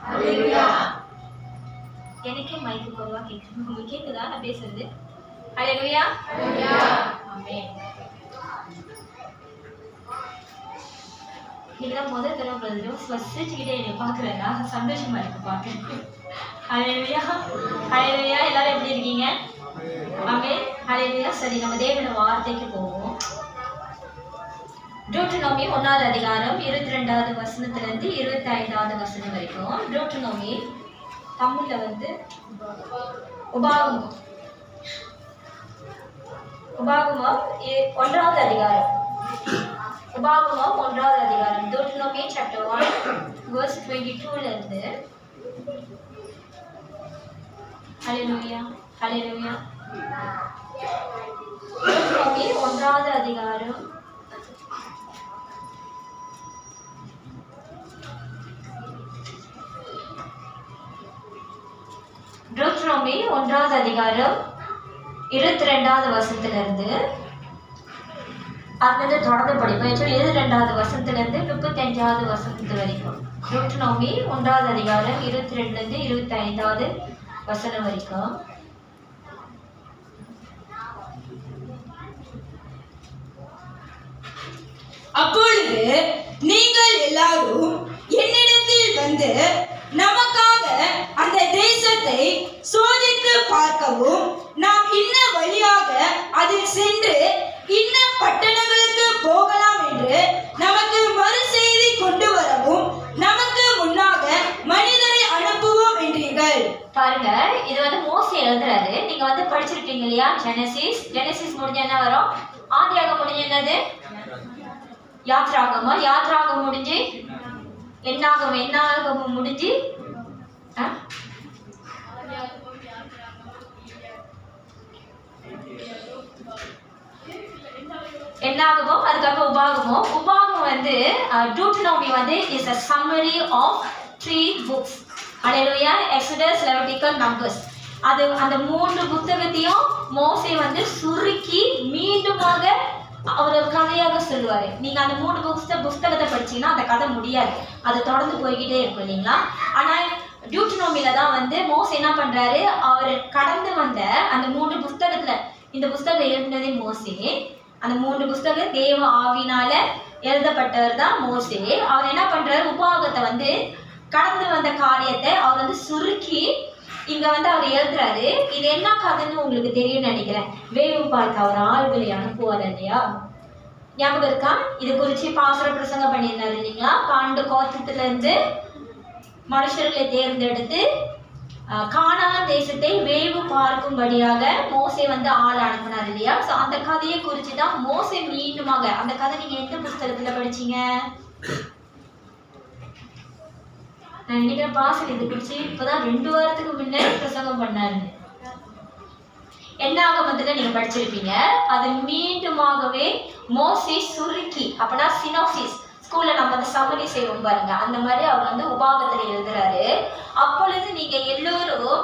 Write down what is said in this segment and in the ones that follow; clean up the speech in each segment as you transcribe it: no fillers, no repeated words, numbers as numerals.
ஹalleluya. எனக்கே மைக்கு குறைவா கேக்குது. உங்களுக்கு கேக்குதா நான் பேசுறது? ஹalleluya. ஹalleluya. ஆமென். நீங்களாம் முதல் தடவை பிரதரும் சிரிச்சுக்கிட்டே என்னை பார்க்குறேன்னா சந்தோஷமா இருக்கு பார்க்க. ஹalleluya. ஹalleluya. எல்லாரும் எப்படி இருக்கீங்க? ஆமென். ஹalleluya. சரி, நம்ம தேவனுடைய வார்த்தைக்கு போவோம். டியூட்டரோனமி 1வது அதிகாரம் 22வது வசனத்திலிருந்து 25வது வசனம் வரைக்கும். டியூட்டரோனமி தமிழ்ல வந்து உபாகமம் 1வது அதிகாரம். உபாகமம் 1வது அதிகாரம். டியூட்டரோனமி chapter 1 verse 22ல இருந்து. ஹalleluya. ஹalleluya. டியூட்டரோனமி 1வது அதிகாரம் டியூட்டரோனமி 1வது அதிகாரம் 22வது வசனத்திலிருந்து அதுலேருந்து தொடர்ந்து படிப்போம். 22வது வசனத்திலிருந்து 35வது வசனத்து வரைக்கும். டியூட்டரோனமி 1வது அதிகாரம் 22லேருந்து 25வது வசனம் வரைக்கும். அப்பொழுது நீங்கள் எல்லாரும் என்னிடத்தில் வந்து நமக்காக அந்த தேசத்தை சோதித்து பார்க்கவும், நாம் இன்ன வழியாக அதில் சென்று இன்ன பட்டணங்களுக்கு போகலாம் என்று நமக்கு மறு செய்தி கொண்டு வரவும் நமக்கு முன்னாக மனிதரை அனுப்புவோம் என்றீர்கள். பாருங்க, இது வந்து மோசே எழுதுறாரு. நீங்க வந்து படிச்சிருக்கீங்க இல்லையா? ஜெனசிஸ் முடிஞ்ச என்ன வரும்? ஆதியாகமம் முடிஞ்ச என்னது? யாத்ராகமம் முடிஞ்சு என்னாகமம் முடிஞ்சு என்னாகமம், அதுக்கப்புறம் உபாகமம் வந்து டியூட்டரோனமி வந்து is a summary of 3 books. Hallelujah. Exodus, Levitical, numbers. அது அந்த 3 புத்தகத்தையும் மோசே வந்து சுருக்கி மீண்டுமாக அவர் ஒரு கதையாக சொல்லுவாரு. நீங்க அந்த 3 புஸ்தகத்தை படிச்சீங்கன்னா அந்த கதை முடியாது, அது தொடர்ந்து போய்கிட்டே இருக்கும் இல்லைங்களா? ஆனா டியூட்டரோனமில தான் வந்து மோசே என்ன பண்றாரு, அவர் கடந்து வந்த அந்த 3 புஸ்தகத்துல இந்த புஸ்தகம் எழுதினதே மோசே. அந்த 3 புஸ்தகம் தேவ ஆவினால எழுதப்பட்டவர் தான் மோசே. அவர் என்ன பண்றாரு, உபாகத்தை வந்து கடந்து வந்த காரியத்தை அவர் வந்து சுருக்கி இங்க வந்து அவர் எழுதுறாரு. இது என்ன கதைன்னு உங்களுக்கு தெரியும் நினைக்கிறேன். வேவு பார்க்க அவர் ஆள்களை அனுப்புவார் இல்லையா? ஞாபகம் இருக்கா? இது குறிச்சு பாசுர பிரசங்கம் பண்ணியிருந்தாரு இல்லைங்களா? 12 கோத்திரத்துல இருந்து மனுஷர்களை தேர்ந்தெடுத்து கானான் தேசத்தை வேவு பார்க்கும்படியாக மோசே வந்து ஆள் அனுப்பினார் இல்லையா? ஸோ அந்த கதையை குறித்து தான் மோசே மீண்டுமாக, அந்த கதை நீங்க எந்த புஸ்தகத்துல படிச்சீங்க? நான் நினைக்கிறேன் பாசல் இது குறிச்சு இப்பதான் 2 வாரத்துக்கு முன்னாடி பிரசங்கம் பண்ணாரு. என்னாகமத்துல நீங்க படிச்சிருப்பீங்க. அது மீண்டுமாகவே மோசே சுருக்கி, அப்பனா சினாப்சிஸ், ஸ்கூல்ல நம்ம அந்த சம்மரி செய்வோம் பாருங்க, அந்த மாதிரி அவர் வந்து உபாகத்துல எழுதுறாரு. அப்பொழுது நீங்க எல்லோரும்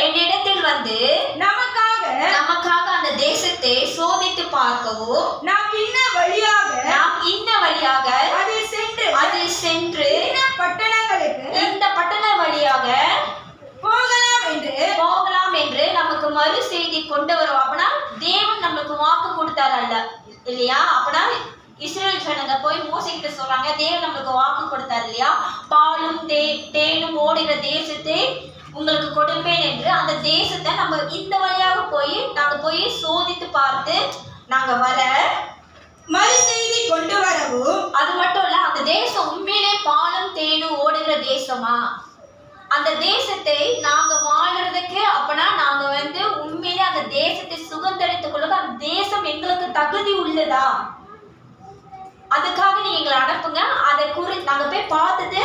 என்னிடத்தில் வந்து நமக்காக அந்த தேசத்தை சோதித்து பார்க்கவும், நாம் இன்ன வழியாக அதில் சென்று இந்த பட்டண வழியாக போகலாம் என்று நமக்கு மறு செய்தி கொண்டு வரும். அப்படின்னா தேவன் நமக்கு வாக்கு கொடுத்தாரு இல்லையா? அப்படின்னா இஸ்ரேல் ஜனங்க போய் மோசே கிட்ட சொல்றாங்க, தேவன் நம்மளுக்கு வாக்கு கொடுத்தாரு இல்லையா? பாலும் தேனும் ஓடுகிற தேசத்தை உங்களுக்கு கொடுப்பேன் என்று. அந்த தேசத்தை நம்ம இந்த வழியாக நாங்க போய் சோதித்து பார்த்து நாங்க வர மறு செய்தி கொண்டு வரவும். அது மட்டும் இல்ல, அந்த தேசம் உண்மையிலே பாலும் தேனும் ஓடுகிற தேசமா? அந்த தேசத்தை நாங்க வாழ்றதுக்கு, அப்பனா நாங்க வந்து உண்மையிலே அந்த தேசத்தை சுதந்திரித்துக் கொள்ள அந்த தேசம் எங்களுக்கு தகுதி உள்ளதா? அதுக்காக நீங்க எங்களை அனுப்புங்க. அதை நாங்க போய் பார்த்துட்டு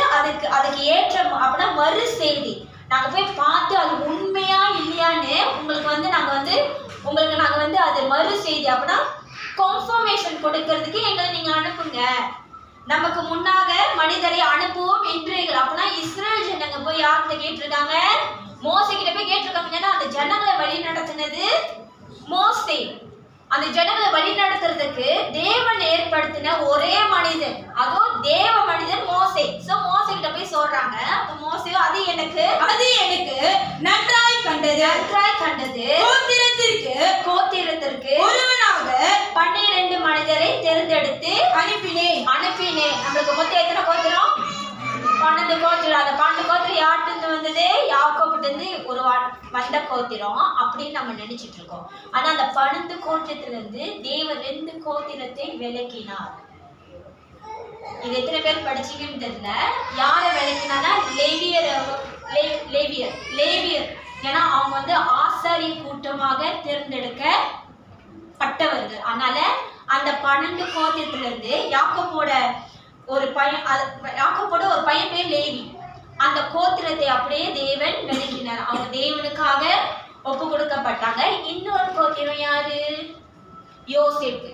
அதுக்கு ஏற்ற அப்படின்னா மறு செய்தி நாங்க போய் பார்த்து அது உண்மையா இல்லையான்னு உங்களுக்கு வந்து நாங்க வந்து அது மறு செய்தி அப்படின்னா கன்ஃபர்மேஷன் கொடுக்கறதுக்கு எங்களை நீங்க அனுப்புங்க. நமக்கு முன்னாக மனிதரை அனுப்புவோம் என்றீர்கள். அப்படின்னா இஸ்ரேல் ஜனங்க போய் யார்கிட்ட கேட்டிருக்காங்க? மோசே கிட்ட போய் கேட்டிருக்காங்க. ஏன்னா அந்த ஜனங்களை வழி நடத்தினது மோசே. அந்த ஜனங்களை வழி நடத்துறதுக்கு தேவன் ஏற்படுத்தின ஒரே மனிதன், அதோ தேவ மனிதன் மோசே. சோ மோசே கிட்ட போய் சொல்றாங்க, எனக்கு நன்றாய் கண்டது. கோத்திரத்திற்கு ஒருவனாக 12 மனிதரை தேர்ந்தெடுத்து அனுப்பினேன். நம்மளுக்கு மொத்தம் எத்தனை கோத்திரம்? 12 கோத்திரம். அந்த 12 கோத்திரம் யார்கிட்ட வந்தது? யாக்கோபிட்டிருந்து ஒரு வந்த கோத்திரம் அப்படின்னு நம்ம நினைச்சிட்டு இருக்கோம். ஆனா அந்த 12 கோத்திரத்திலிருந்து தேவன் 2 கோத்திரத்தை விலக்கினார். இது எத்தனை பேர் படிச்சீங்கன்னு தெரியல. யாரை விலக்கினானா? லேவியர். ஏன்னா அவங்க வந்து ஆசாரிய கூட்டமாக தேர்ந்தெடுக்கப்பட்டவர்கள். அதனால அந்த 12 கோத்திரத்திலிருந்து யாக்கோபோட ஒரு பையன் பேர் லேவி. அந்த கோத்திரத்தை அப்படியே தேவன் விலக்கினார். அவங்க தேவனுக்காக ஒப்பு கொடுக்கப்பட்டாங்க. இன்னொரு கோத்திரம் யாரு? யோசேப்பு.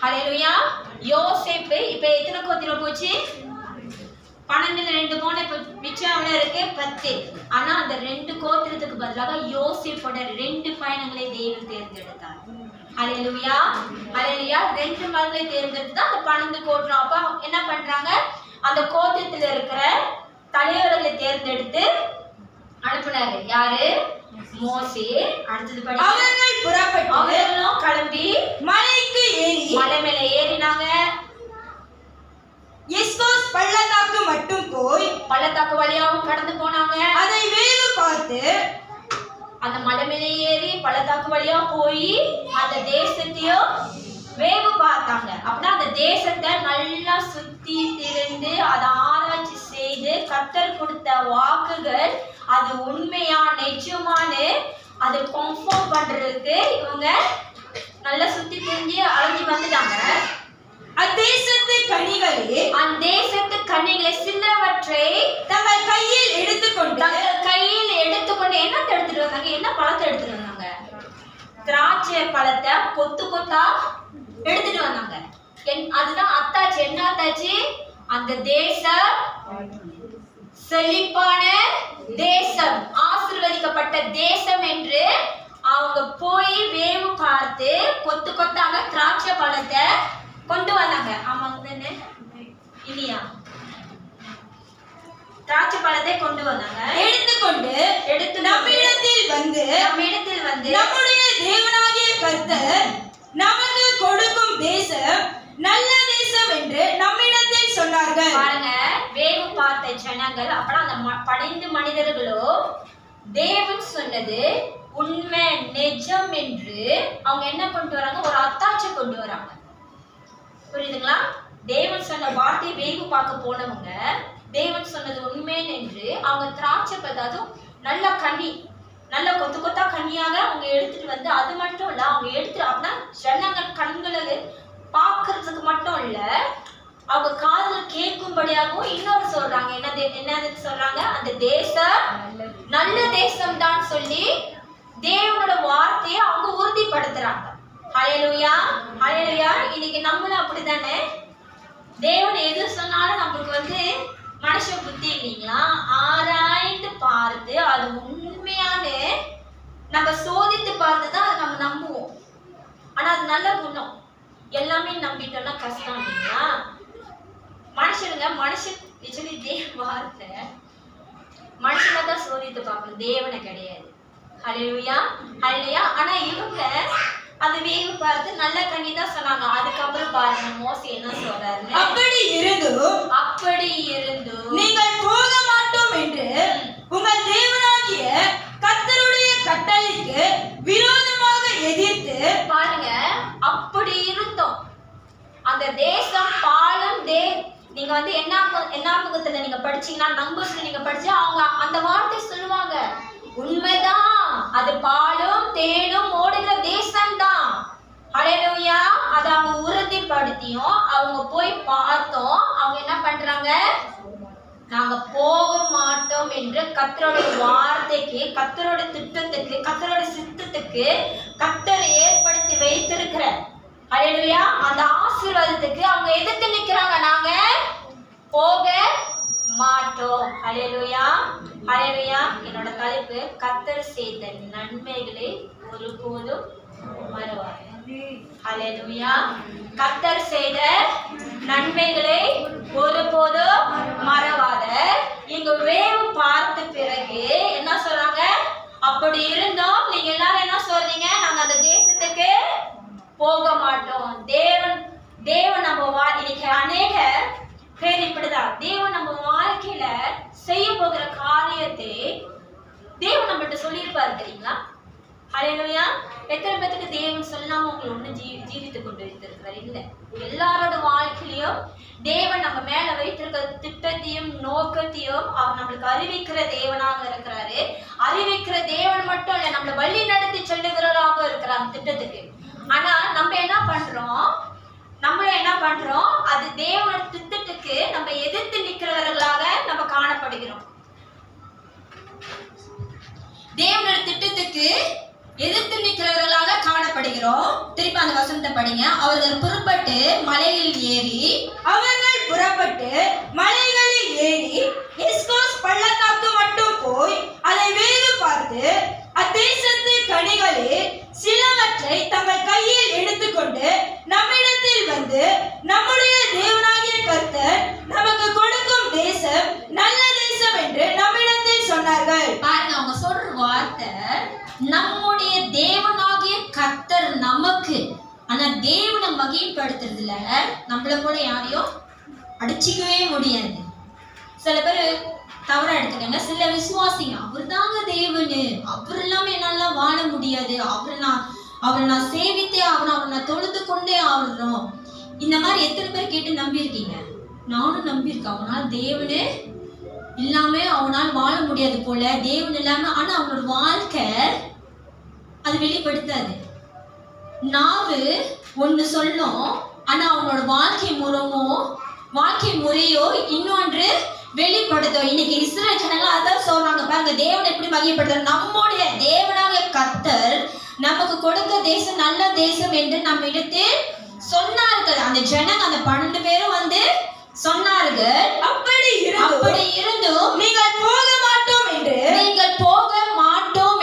ஹல்லேலூயா. யோசேப்பு இப்ப எத்தனை கோத்திரம் போச்சு? 12ல 2 போன இப்ப மிச்சம் எவ்வளவு இருக்கு? 10. ஆனா அந்த 2 கோத்திரத்துக்கு பதிலாக யோசேப்போட 2 பயணங்களை தேவன் தேர்ந்தெடுத்தார். ஹல்லேலூயா. 2 மகளை தேர்ந்தெடுத்து அந்த 12 கோத்திரம். அப்ப என்ன பண்றாங்க? அந்த கோத்திரத்துல இருக்கிற தலைவர்களை தேர்ந்தெடுத்து அனுப்புனாரு. யாரு? மோசே. அடுத்தது படி. அவர்கள் புறப்பட்டு அவர்களும் கிளம்பி மலை மேல ஏறினாங்க. எஸ்கோஸ் பள்ளத்தாக்கு மட்டும் போய் பள்ளத்தாக்கு வழியாவும் கடந்து போனாங்க. அதை வேவு பார்த்து அந்த மலை மேல ஏறி பள்ளத்தாக்கு வழியா போய் அந்த தேசத்தையும் வேவு பார்த்தாங்க. அப்படின்னா அந்த தேசத்தை நல்லா சுத்தி திரிந்து அதை ஆராய்ச்சி செய்து கர்த்தர் கொடுத்த வாக்குகள் அது உண்மையா நிஜமானு அதை கன்ஃபார்ம் பண்றதுக்கு இவங்க நல்லா சுத்தி திரிஞ்சு அலைஞ்சு வந்துட்டாங்க. அத்தேசத்து கனிகளை சிலவற்றை தங்கள் கையில் எடுத்துக்கொண்டு என்ன எடுத்துட்டு வந்தாங்க? என்ன பழத்தை எடுத்துட்டு வந்தாங்க? திராட்சை பழத்தை கொத்தா எடுத்துட்டு வந்தாங்க. அதுதான் அத்தாச்சு. என்ன அத்தாச்சு? அந்த தேசம் செழிப்பான தேசம், ஆசீர்வதிக்கப்பட்ட தேசம் என்று அவங்க போய் வேவு பார்த்து கொத்தாக திராட்சை பழத்தை கொண்டு வந்தாங்க. ஆமாங்க இல்லையா? திராட்சை பழத்தை கொண்டு வந்தாங்க. எடுத்து நம்மிடத்தில் வந்து நம்முடைய தேவனாகிய கர்த்தர் நமக்கு கொடுக்கும் தேசம் நல்ல தேசம் என்று நம்மிடத்தில் சொன்னார்கள். பாருங்க, வேவு பார்த்த ஜனங்கள் அப்புறம் அந்த 12 மனிதர்களோ தேவன் சொன்னது உண்மை நிஜம் என்று அவங்க என்ன கொண்டு வராங்க? ஒரு அத்தாட்சி கொண்டு வராங்க. புரியுதுங்களா? தேவன் சொன்ன வார்த்தை வேவு பார்க்க போனவங்க தேவன் சொன்னது உண்மை என்று அவங்க திராட்சை பதாதும் நல்ல கனி, நல்ல கொத்தா கனியாக அவங்க எடுத்துட்டு வந்து, அது மட்டும் இல்ல அவங்க எடுத்துட்டு அப்படின்னா ஜனங்கள் கண்களுக்கு பார்க்கறதுக்கு மட்டும் இல்ல அவங்க காதுல கேட்கும்படியாகவும் இன்னொரு சொல்றாங்க. என்னது சொல்றாங்க? அந்த தேசம் நல்ல தேசம் தான் சொல்லி தேவனோட வார்த்தையை அவங்க உறுதிப்படுத்துறாங்க. ஹல்லேலூயா. இன்னைக்கு நம்மளும் அப்படித்தானே? தேவன் எது சொன்னாலும் நம்மளுக்கு வந்து மனுஷ புத்தி இல்லைங்களா? ஆராய்ந்து பார்த்து அது உண்மையான நம்ம சோதித்து பார்த்துதான் அதை நம்ம நம்புவோம். ஆனா அது நல்ல குணம். எல்லாமே நம்பிட்டோம்னா கஷ்டம் இல்லைங்களா? மனுஷன் வார்த்தை மனுஷனை தான் சோதித்து பார்க்கணும், தேவனை கிடையாது. ஹல்லேலூயா. ஆனா இவங்க அது வேவு பார்த்து நல்ல கனி தான் சொன்னாங்க. அதுக்கப்புறம் பாருங்க மோசே என்ன சொல்றாரு? அப்படி இருந்தும் நீங்கள் போக மாட்டோம் என்று உங்கள் தேவனாகிய கர்த்தருடைய கட்டளைக்கு விரோதமாக எதிர்த்து. பாருங்க, அப்படி இருந்தோம் அந்த தேசம் பாலும் நீங்க வந்து என்னாமுகத்துல நீங்க படிச்சீங்கன்னா, நம்பர்ஸ்ல நீங்க படிச்சா அவங்க அந்த வார்த்தை சொல்லுவாங்க. உண்மைதான், அது பாலும் தேனும் ஓடுகிற தேசம் தான். ஹல்லேலூயா. அதை அவங்க உறுதிப்படுத்தியும் அவங்க போய் பார்த்தோம். அவங்க என்ன பண்றாங்க? நாங்க போக மாட்டோம் என்று கர்த்தரோட வார்த்தைக்கு, கர்த்தரோட திட்டத்துக்கு, கர்த்தரோட சித்தத்துக்கு கர்த்தர் ஏற்படுத்தி வைத்திருக்கிற ஹல்லேலூயா அந்த ஆசீர்வாதத்துக்கு அவங்க எதிர்த்து நிக்கிறாங்க. நாங்க போக மாட்டோம். ஹல்லேலூயா. என்னோட தலைப்பு கர்த்தர் செய்த நன்மைகளை ஒருபோதும் மறவாத. ஹல்லேலூயா. கர்த்தர் செய்த நன்மைகளை ஒருபோதும் மறவாத. இங்க வேவு பார்த்த பார்த்த பிறகு என்ன சொல்றாங்க? அப்படி இருந்தோம் நீங்க எல்லாரும் என்ன சொல்றீங்க? நாங்க அந்த தேசத்துக்கு போக மாட்டோம். தேவன் நம்ம இன்னைக்கு அநேக பேர் இப்படிதான். தேவன் நம்ம வாழ்க்கையில செய்ய போகிற காரியத்தை தேவன் நம்மகிட்ட சொல்லியிருப்பாரு தெரியுங்களா? ஹல்லேலூயா. எத்தனை பேருக்கு தேவன் சொல்லாம உங்களை ஒண்ணு ஜீவித்து கொண்டு வைத்திருக்கிறார்? இல்ல, எல்லாரோட வாழ்க்கையிலும் தேவன் நம்ம மேல வைத்திருக்கிற திட்டத்தையும் நோக்கத்தையும் அவர் நம்மளுக்கு அறிவிக்கிற தேவனாக இருக்கிறாரு. அறிவிக்கிற தேவன் மட்டும் இல்ல, நம்மளை வழி நடத்தி செல்லுகிறவராக இருக்கிறாங்க திட்டத்துக்கு. ஆனா நம்ம என்ன பண்றோம்? அது தேவனோட திட்டத்துக்கு நம்ம எதிர்த்து நிற்கிறவர்களாக நம்ம காணப்படுகிறோம். தேவனோட திட்டத்துக்கு எதிர்த்து நிற்கிறவர்களாக காணப்படுகிறோம். திருப்பி அந்த வசனத்தை படிங்க. அவர்கள் புறப்பட்டு மலைகளில் ஏறி எஸ்கோஸ் பள்ளத்தாக்கு மட்டும் போய் அதை வேவு பார்த்து அத்தேசத்து கனிகளில் சிலவற்றை தங்கள் கையில் எடுத்துக்கொண்டு நம்மிடத்தில் வந்து நம்முடைய தேவனாகிய கர்த்தர் நமக்கு கொடுக்கும் தேசம் நல்ல தேசம் என்று நம்மிடத்தில் சொன்னார்கள். பாருங்க, அவங்க சொல்ற வார்த்தை நம்முடைய தேவனாகிய கர்த்தர் நமக்கு. ஆனா தேவனை மகிமைப்படுத்துறதுல நம்மள போல யாரையும் அடிச்சிக்கவே முடியாது. சில பேர் தவறா எடுத்துக்கங்க. சில விசுவாசிங்க அவர் தாங்க தேவனு, அவர் இல்லாம என்னால வாழ முடியாது, அவரை நான் சேவித்தே ஆகணும், அவரை நான் தொழுது கொண்டே ஆகணும். இந்த மாதிரி எத்தனை பேர் கேட்டு நம்பியிருக்கீங்க? நானும் நம்பியிருக்கேன். அவனால தேவனு இல்லாம அவனால் வாழ முடியாது போல, தேவன் இல்லாம. ஆனா அவனோட வாழ்க்கை அது வெளிப்படுத்தாது. நாவு ஒண்ணு சொல்லும், ஆனா அவனோட வாழ்க்கை முறையோ இன்னொன்று வெளிப்படுத்தும். இன்னைக்கு இஸ்ரவேல் ஜனங்கள் அதான் சொல்றாங்க. பாருங்க, தேவன் எப்படி மகிமைப்படுத்துறார்? நம்முடைய தேவனாகிய கர்த்தர் நமக்கு கொடுக்க தேசம் நல்ல தேசம் என்று நம்ம இடத்து சொன்னார்கள். அந்த ஜனங்க, அந்த 12 பேரும் வந்து சொன்னார்கள். அப்படி இருந்தும் நீங்கள் போக மாட்டோம்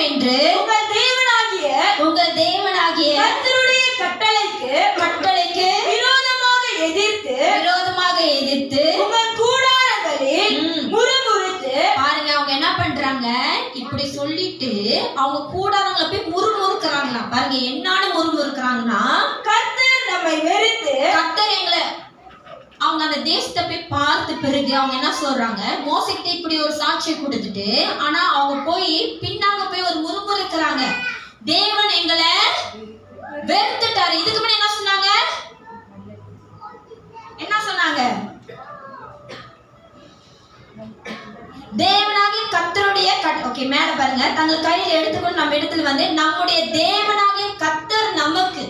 என்று உங்கள் தேவனாகிய கர்த்தருடைய கட்டளைக்கு விரோதமாக எதிர்த்து உங்கள் கூடாரங்களில் முறுமுறுத்து. பாருங்க, அவங்க என்ன பண்றாங்க? இப்படி சொல்லிட்டு அவங்க கூடாரங்களை போய் முறுமுறுக்கிறாங்களா? பாருங்க, என்னன்னு முறுமுறுக்கிறாங்கன்னா, கர்த்தர் நம்மை வெறுத்து, கர்த்தர் எங்களை. அவங்க அந்த தேசத்தை போய் பார்த்த பிறகு அவங்க என்ன சொல்றாங்க? மோசைக்கிட்ட இப்படி ஒரு சாட்சியை கொடுத்துட்டு, ஆனா அவங்க போய் பின்னாங்க போய் ஒரு முறுமுறுக்கிறாங்க. தேவன் எங்களை வெறுத்துட்டாரு. இதுக்கு முன்னாடி என்ன சொன்னாங்க? தேவனாகிய கர்த்தருடைய ஓகே, மேல பாருங்க. தங்கள் கையில் எடுத்துக்கொண்டு நம்ம இடத்துல வந்து நம்முடைய தேவனாகிய கர்த்தர் நமக்கு.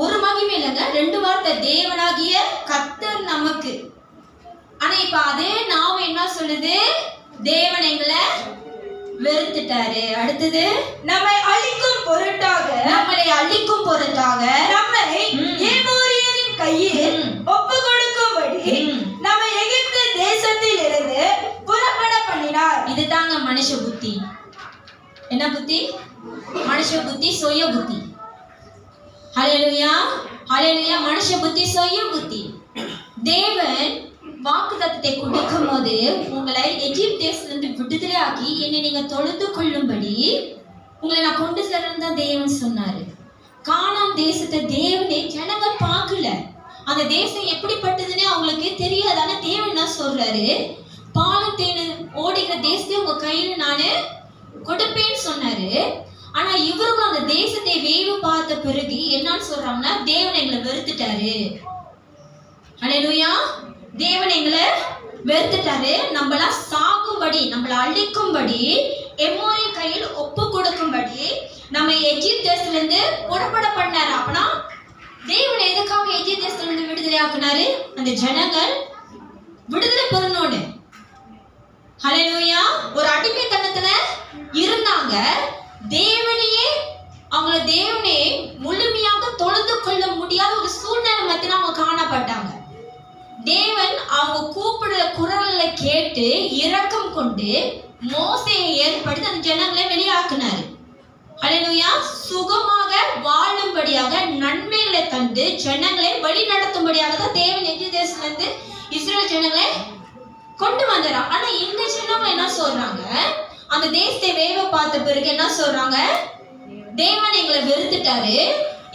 ஒரு மகிமை இல்லைங்க, 2 வார்த்தை. தேவனாகிய கர்த்தர் நமக்கு. ஆனா இப்ப அதே நாம என்ன சொல்லுது? தேவன் எங்களை வெறுத்துட்டாரு. அடுத்தது, நம்மளை அழிக்கும் பொருட்டாக நம்மை ஏமோரியரின் கையில் ஒப்பு கொடுக்கும்படி நம்மை எகிப்து தேசத்தில் இருந்து புறப்பட பண்ணினார். இதுதாங்க மனுஷ புத்தி. என்ன புத்தி? மனுஷ புத்தி, சுய புத்தி. ஹல்லேலூயா, ஹல்லேலூயா. மனுஷ புத்தி, சுய புத்தி. தேவன் வாக்குத்தத்தத்தை கொடுக்கும் போது உங்களை எகிப்து தேசத்திலிருந்து விடுதலை ஆக்கி என்னை நீங்க தொழுது கொள்ளும்படி உங்களை நான் கொண்டு செல்றேன்னு தான் தேவன் சொன்னாரு. கானான் தேசத்தை தேவனே ஜனங்கள் பார்க்கல. அந்த தேசம் எப்படிப்பட்டதுன்னு அவங்களுக்கு தெரியாது. ஆனா தேவன் என்ன சொல்றாரு? பாலும் தேனும் ஓடுகிற தேசத்தை உங்க கையில நானு கொடுப்பேன்னு சொன்னாரு. ஆனா இவருக்கும் அந்த தேசத்தை வேவு பார்த்த பிறகு என்னன்னு சொல்றாங்கன்னா, தேவன் எங்களை வெறுத்துட்டாரு. ஹல்லேலூயா. தேவன் எங்களை வெறுத்துட்டாரு. நம்மள சாகும்படி, நம்மள அழிக்கும்படி, எமோரிய கையில் ஒப்பு கொடுக்கும்படி நம்ம எகிப்து தேசத்துல இருந்து புறப்பட பண்ணாரு. அப்பனா தேவன் எதுக்காக எகிப்து தேசத்துல இருந்து விடுதலை ஆக்குனாரு? அந்த ஜனங்கள் விடுதலை பெறணும்னு. ஹல்லேலூயா. ஒரு அடிமைத்தனத்துல இருந்தாங்க. தேவனே முழுமையாக தொழுது கொள்ள முடியாத ஒரு சூழ்நிலை மத்தியில அவங்க காணப்பட்டாங்க. தேவன் அவங்க கூப்பிடுற குரல்களை கேட்டு இரக்கம் கொண்டு மோசேயை ஏற்படுத்தி அந்த ஜனங்களை வெளியாக்குனாரு. ஹல்லேலூயா. சுகமாக வாழும்படியாக நன்மைகளை தந்து ஜனங்களை வழி நடத்தும்படியாக தான் தேவன் எகிப்து தேசத்திலிருந்து இஸ்ரவேல் ஜனங்களை கொண்டு வந்துறான். ஆனா இந்த ஜனங்க என்ன சொல்றாங்க, அந்த தேசத்தை வேவ பார்த்த பிறகு என்ன சொல்றாங்க, தேவன் எங்களை வெறுத்துட்டாரு,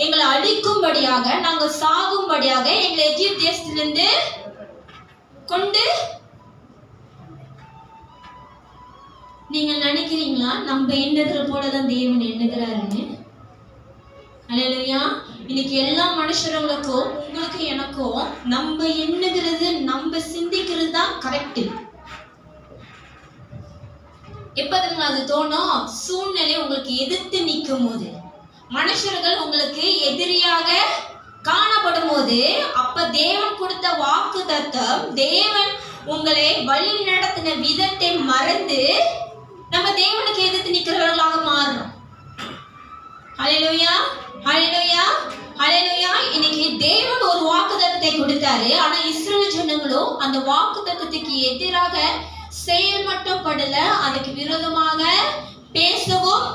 எங்களை அழிக்கும்படியாக, நாங்க சாகும்படியாக எங்களை எகிப்து தேசத்திலிருந்து கொண்டு. நீங்க நினைக்கிறீங்களா நம்ம எண்ணுகிற போலதான் தேவன் எண்ணுகிறாருன்னு? அல்லேலூயா. இன்னைக்கு எல்லா மனுஷர்களுக்கும் உங்களுக்கு எனக்கும் நம்ம எண்ணுகிறது நம்ம சிந்திக்கிறது தான் கரெக்ட். எப்பதுங்க அது தோணும்? சூழ்நிலை உங்களுக்கு எதிர்த்து நிற்கும் போது, மனுஷர்கள் உங்களுக்கு எதிரியாக காணப்படும் போது, அப்ப தேவன் கொடுத்த வாக்கு தத்தம், தேவன் உங்களை வழி நடத்தின விதத்தை மறந்து நம்ம தேவனுக்கு எதிர்த்து நிற்கிறவர்களாக மாறுறோம். ஹல்லேலூயா, ஹல்லேலூயா, ஹல்லேலூயா. இன்னைக்கு தேவன் ஒரு வாக்குத்தத்தத்தை கொடுத்தாரு. ஆனா இஸ்ரவேல் ஜனங்களோ அந்த வாக்குத்தத்தத்துக்கு எதிராக செயல் மட்டும் படல, அதுக்கு விரோதமாக பேசவும்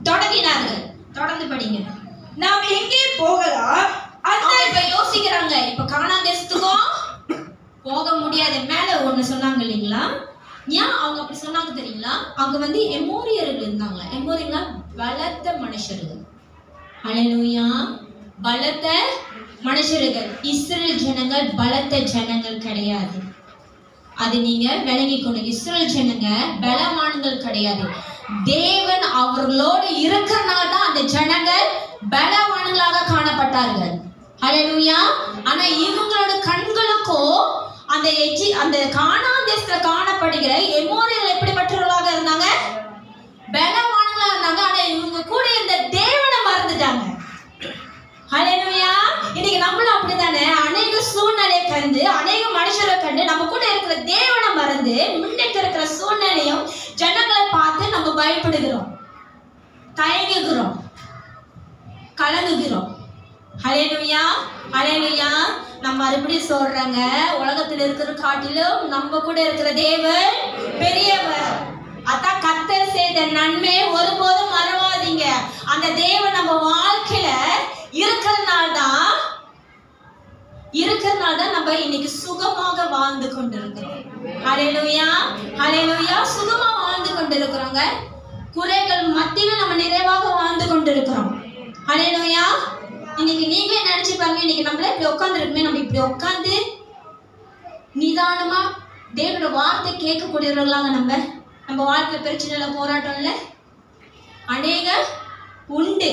தொடங்கினார்கள். தொடர்ந்து படிங்க. நாம் எங்கே போகலாம்? இப்ப யோசிக்கிறாங்க, இப்ப கானான் தேசத்துக்கும் போக முடியாது. மேல ஒண்ணு சொன்னாங்க இல்லைங்களா? ஏன் அவங்க அப்படி சொன்னாங்க தெரியுங்களா? அங்க வந்து எமோரியர்கள் இருந்தாங்க. எமோரியர்கள் பலத்த மனுஷர்கள். ஹல்லேலூயா, பலத்த மனுஷர்கள். இஸ்ரவேல் ஜனங்கள் பலத்த ஜனங்கள் கிடையாது. அது நீங்க விளங்கிக்கணும். இஸ்ரவேல் ஜனங்க பலவான்கள் கிடையாது. தேவன் அவர்களோடு இருக்கிறனால தான் அந்த ஜனங்கள் பலவான்களாக காணப்பட்டார்கள். ஹல்லேலூயா. ஆனா இவங்களோட கண்களுக்கும் அந்த கானான் தேசத்துல காணப்படுகிற எமோரியர்கள் எப்படிப்பட்டவர்களாக இருந்தாங்க? பலவான்களா இருந்தாங்க. ஆனா இவங்க கூட இருந்த தேவனை மறந்துட்டாங்க. ஹல்லேலூயா. இன்னைக்கு நம்மளும் அப்படித்தானே, அநேக சூழ்நிலையை கண்டு, அநேக மனுஷரை கண்டு, நம்ம கூட இருக்கிற தேவனை மறந்து முன்னுக்கு இருக்கிற சூழ்நிலையும் ஜனங்களை பார்த்து நம்ம பயப்படுகிறோம், தயங்குகிறோம், கலங்குகிறோம். ஹல்லேலூயா, ஹல்லேலூயா. நம்ம மறுபடியும் சொல்றாங்க, உலகத்தில் இருக்கிற காட்டிலும் நம்ம கூட இருக்கிற தேவன் பெரியவர். அதான் கர்த்தர் செய்த நன்மை ஒருபோதும் மறவாதீங்க. அந்த தேவன் நம்ம வாழ்க்கையில இருக்கிறதுனால தான் நம்ம இன்னைக்கு சுகமாக வாழ்ந்து கொண்டிருக்கிறோம். ஹல்லேலூயா, ஹல்லேலூயா. சுகமா வாழ்ந்து கொண்டிருக்கிறோங்க. குறைகள் மத்தியில நம்ம நிறைவாக வாழ்ந்து கொண்டிருக்கிறோம். ஹல்லேலூயா. இன்னைக்கு நீங்களே நினைச்சு பாருங்க, இன்னைக்கு நம்மள இப்படி உட்கார்ந்து இருக்குமே, நம்ம இப்படி உட்கார்ந்து நிதானமா தேவனோட வார்த்தை கேட்கக்கூடியவர்களாக நம்ம வாழ்க்கையில பிரச்சனைல போராட்டம் இல்ல அநேக உண்டு.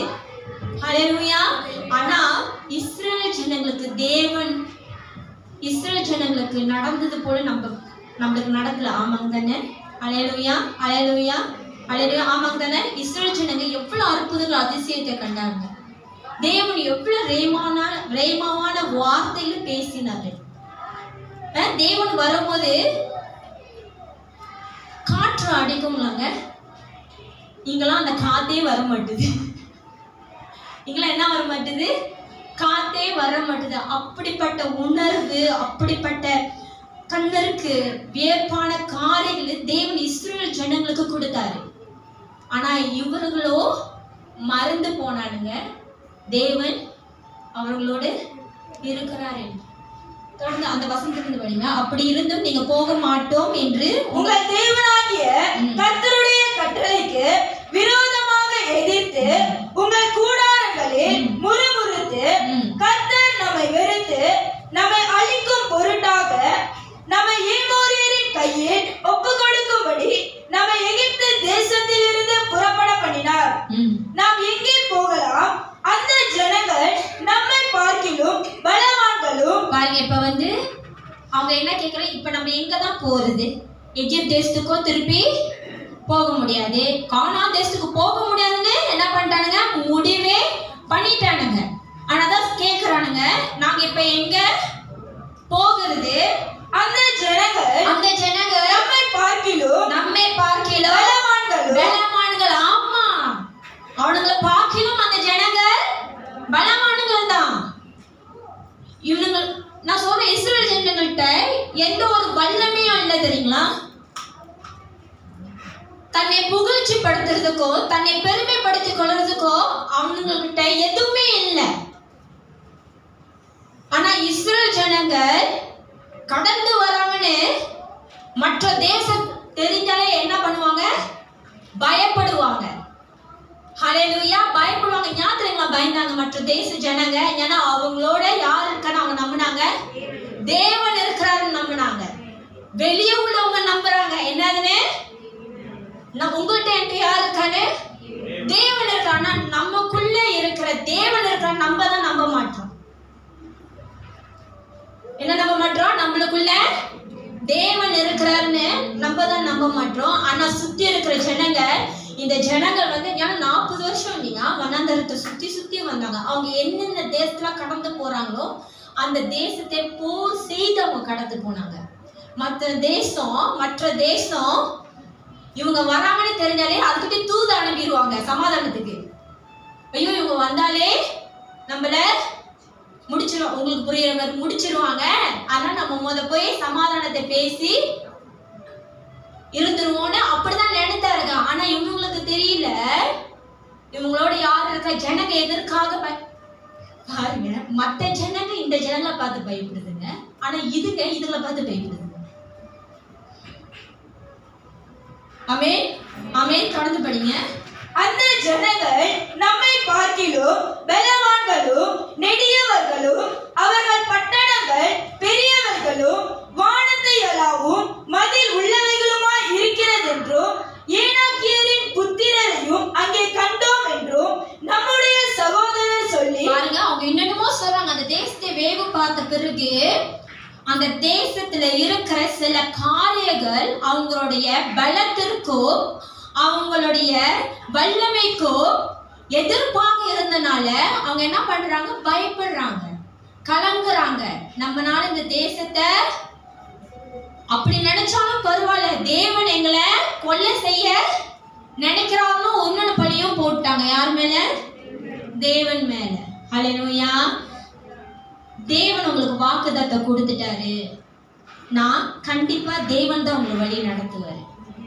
ஹல்லேலூயா. ஆனா இஸ்ரவேல் ஜனங்களுக்கு தேவன் இஸ்ரவேல் ஜனங்களுக்கு நடந்தது போல நம்மளுக்கு நடக்கல. ஆமாங்க தானே? ஹல்லேலூயா, ஹல்லேலூயா, ஹல்லேலூயா. ஆமாங்க தானே? இஸ்ரவேல் ஜனங்க எவ்வளவு அற்புதங்கள் அதிசயத்தை கண்டாங்க. தேவன் எவ்வளவு ரேமாவான வார்த்தையில பேசினாரு. தேவன் வரும்போது காற்று அடிக்கும்லாங்க, இங்கெல்லாம் அந்த காத்தே வர மாட்டுது. இங்கெல்லாம் என்ன வர மாட்டுது? காத்தே வர மாட்டுது. அப்படிப்பட்ட உணர்வு, அப்படிப்பட்ட கண்ணருக்கு வியப்பான காரியங்களை தேவன் இஸ்ரவேல் ஜனங்களுக்கு கொடுத்தாரு. ஆனா இவர்களோ மறந்து போனானுங்க தேவன் அவர்களோடு இருக்கிறாரு. தொடர்ந்து அந்த வசனத்திலிருந்து படிங்க. அப்படி இருந்தும் நீங்க போக மாட்டோம் என்று உங்கள் தேவனாகிய கர்த்தருடைய கட்டளைக்கு விரோதமாக எதிர்த்து உங்கள் கூடாரங்களில் முறுமுறுத்து கர்த்தர் நம்மை வெறுத்து நம்மை அழிக்கும் பொருட்டாக நம்மை எமோரியரின் கையில் ஒப்பு கொடுக்கும்படி நம்மை எகிப்து தேசத்தில் இருந்து புறப்பட பண்ணினார். நாம் எங்கே போகலாம்? அந்த ஜனங்கள் நம்மை பார்க்கிலும் பலவான்களும். பாருங்க, இப்ப வந்து அவங்க என்ன கேட்கறாங்க, இப்ப நம்ம எங்க தான் போறது? எகிப்து தேசத்துக்கோ திருப்பி போக முடியாது, கானான் தேசத்துக்கு போக முடியாதுன்னு என்ன பண்ணிட்டானுங்க? முடிவே பண்ணிட்டானுங்க. ஆனாதான் கேக்குறானுங்க, நாங்க இப்ப எங்க போகிறது? அந்த ஜனங்கள் நம்மை பார்க்கிலும் பலவான்கள். ஆமா, அவனுங்களை பார்க்கிலும் அந்த ஜனங்கள் பலவான்கள் தான். இவனுங்க நான் சொல்ற இஸ்ரவேல் ஜனங்கள்ட்ட எந்த ஒரு வல்லமையும் இல்லை தெரியுங்களா? தன்னை புகழ்ச்சி படுத்துறதுக்கோ தன்னை பெருமைப்படுத்திக் கொள்றதுக்கோ அவனுங்கள்கிட்ட எதுவுமே இல்லை. ஆனா இஸ்ரவேல் ஜனங்கள் கடந்து வராங்கன்னு மற்ற தேசம் தெரிஞ்சாலே என்ன பண்ணுவாங்க? பயப்படுவாங்க. ஹல்லேலூயா, பயப்படுவாங்க. ஞாபகங்களா பயந்தாங்க மற்ற தேச ஜனங்க. ஏன்னா அவங்களோட யார் இருக்கான்னு அவங்க நம்பினாங்க? தேவன் இருக்கிறாருன்னு நம்பினாங்க. வெளியே உள்ளவங்க நம்புறாங்க என்னதுன்னு? உங்கள்கிட்ட என்கிட்ட யார் இருக்காரு? தேவன் இருக்கானா? நமக்குள்ள இருக்கிற தேவன் இருக்கான்னு நம்ம தான் நம்ப மாட்டோம். என்ன நம்ப மாட்டோம்? நம்மளுக்குள்ள தேவன் இருக்கிறாருன்னு நம்ம தான் நம்ப மாட்டோம். ஆனா சுத்தி இருக்கிற ஜனங்க, இந்த ஜனங்கள் வந்து 40 வருஷம் இல்லையா வனாந்தரத்தை சுத்தி சுத்தி வந்தாங்க. அவங்க என்னென்ன தேசத்துல கடந்து போறாங்களோ அந்த தேசத்தை போர் செய்து அவங்க கடந்து போனாங்க. மற்ற தேசம் இவங்க வராங்கன்னு தெரிஞ்சாலே அதுக்கிட்ட தூது அனுப்பிடுவாங்க சமாதானத்துக்கு. ஐயோ இவங்க வந்தாலே நம்மள முடிச்சிருவாங்க, உங்களுக்கு புரியுற மாதிரி முடிச்சிருவாங்க, ஆனா நம்ம போய் சமாதானத்தை பேசி இருந்துருவோம்னு அப்படிதான் நினைத்தாருங்க. ஆனா இவங்களுக்கு தெரியல இவங்களோட யார் இருக்கா. ஜனங்க எதற்காக பாருங்க, மற்ற ஜனங்க இந்த ஜனங்களை பார்த்து பயப்படுதுங்க, ஆனா இதுகளை பார்த்து பயப்படுதுங்க. ஆமென் ஆமென். தொடர்ந்து படிங்க. அந்த ஜனங்கள் நம்மை பார்க்கிலும் பலவான்களும் நெடியவர்களும் அவர்கள் பட்டணங்கள் பெரியவர்களும் வானத்தை எல்லாவும் மதில் உள்ளவைகளுமாய் இருக்கிறது என்றும் ஏனாக்கியரின் புத்திரரையும் அங்கே கண்டோம் என்றும் நம்முடைய சகோதரர் சொல்லி பாருங்க, அவங்க என்னென்னமோ சொல்றாங்க. அந்த தேசத்தை வேவு பார்த்த பிறகு அந்த தேசத்துல இருக்கிற சில காரியங்கள் அவங்களுடைய பலத்திற்கோ அவங்களுடைய வல்லமைக்கோ எதிர்ப்பாக இருந்தனால அவங்க என்ன பண்றாங்க? பயப்படுறாங்க, கலங்குறாங்க. நம்மனால இந்த தேசத்தை அப்படி நினைச்சாலும் பரவாயில்ல, தேவன் எங்களை கொலை செய்ய நினைக்கிறாங்களோ ஒன்னொன்னு பழியும் போட்டாங்க. யார் மேல? தேவன் மேல. ஹல்லேலூயா. தேவன் உங்களுக்கு வாக்குத்தத்தை கொடுத்துட்டாரு. நான் கண்டிப்பா தேவன் தான் உங்களை வழி நடத்துவாரு.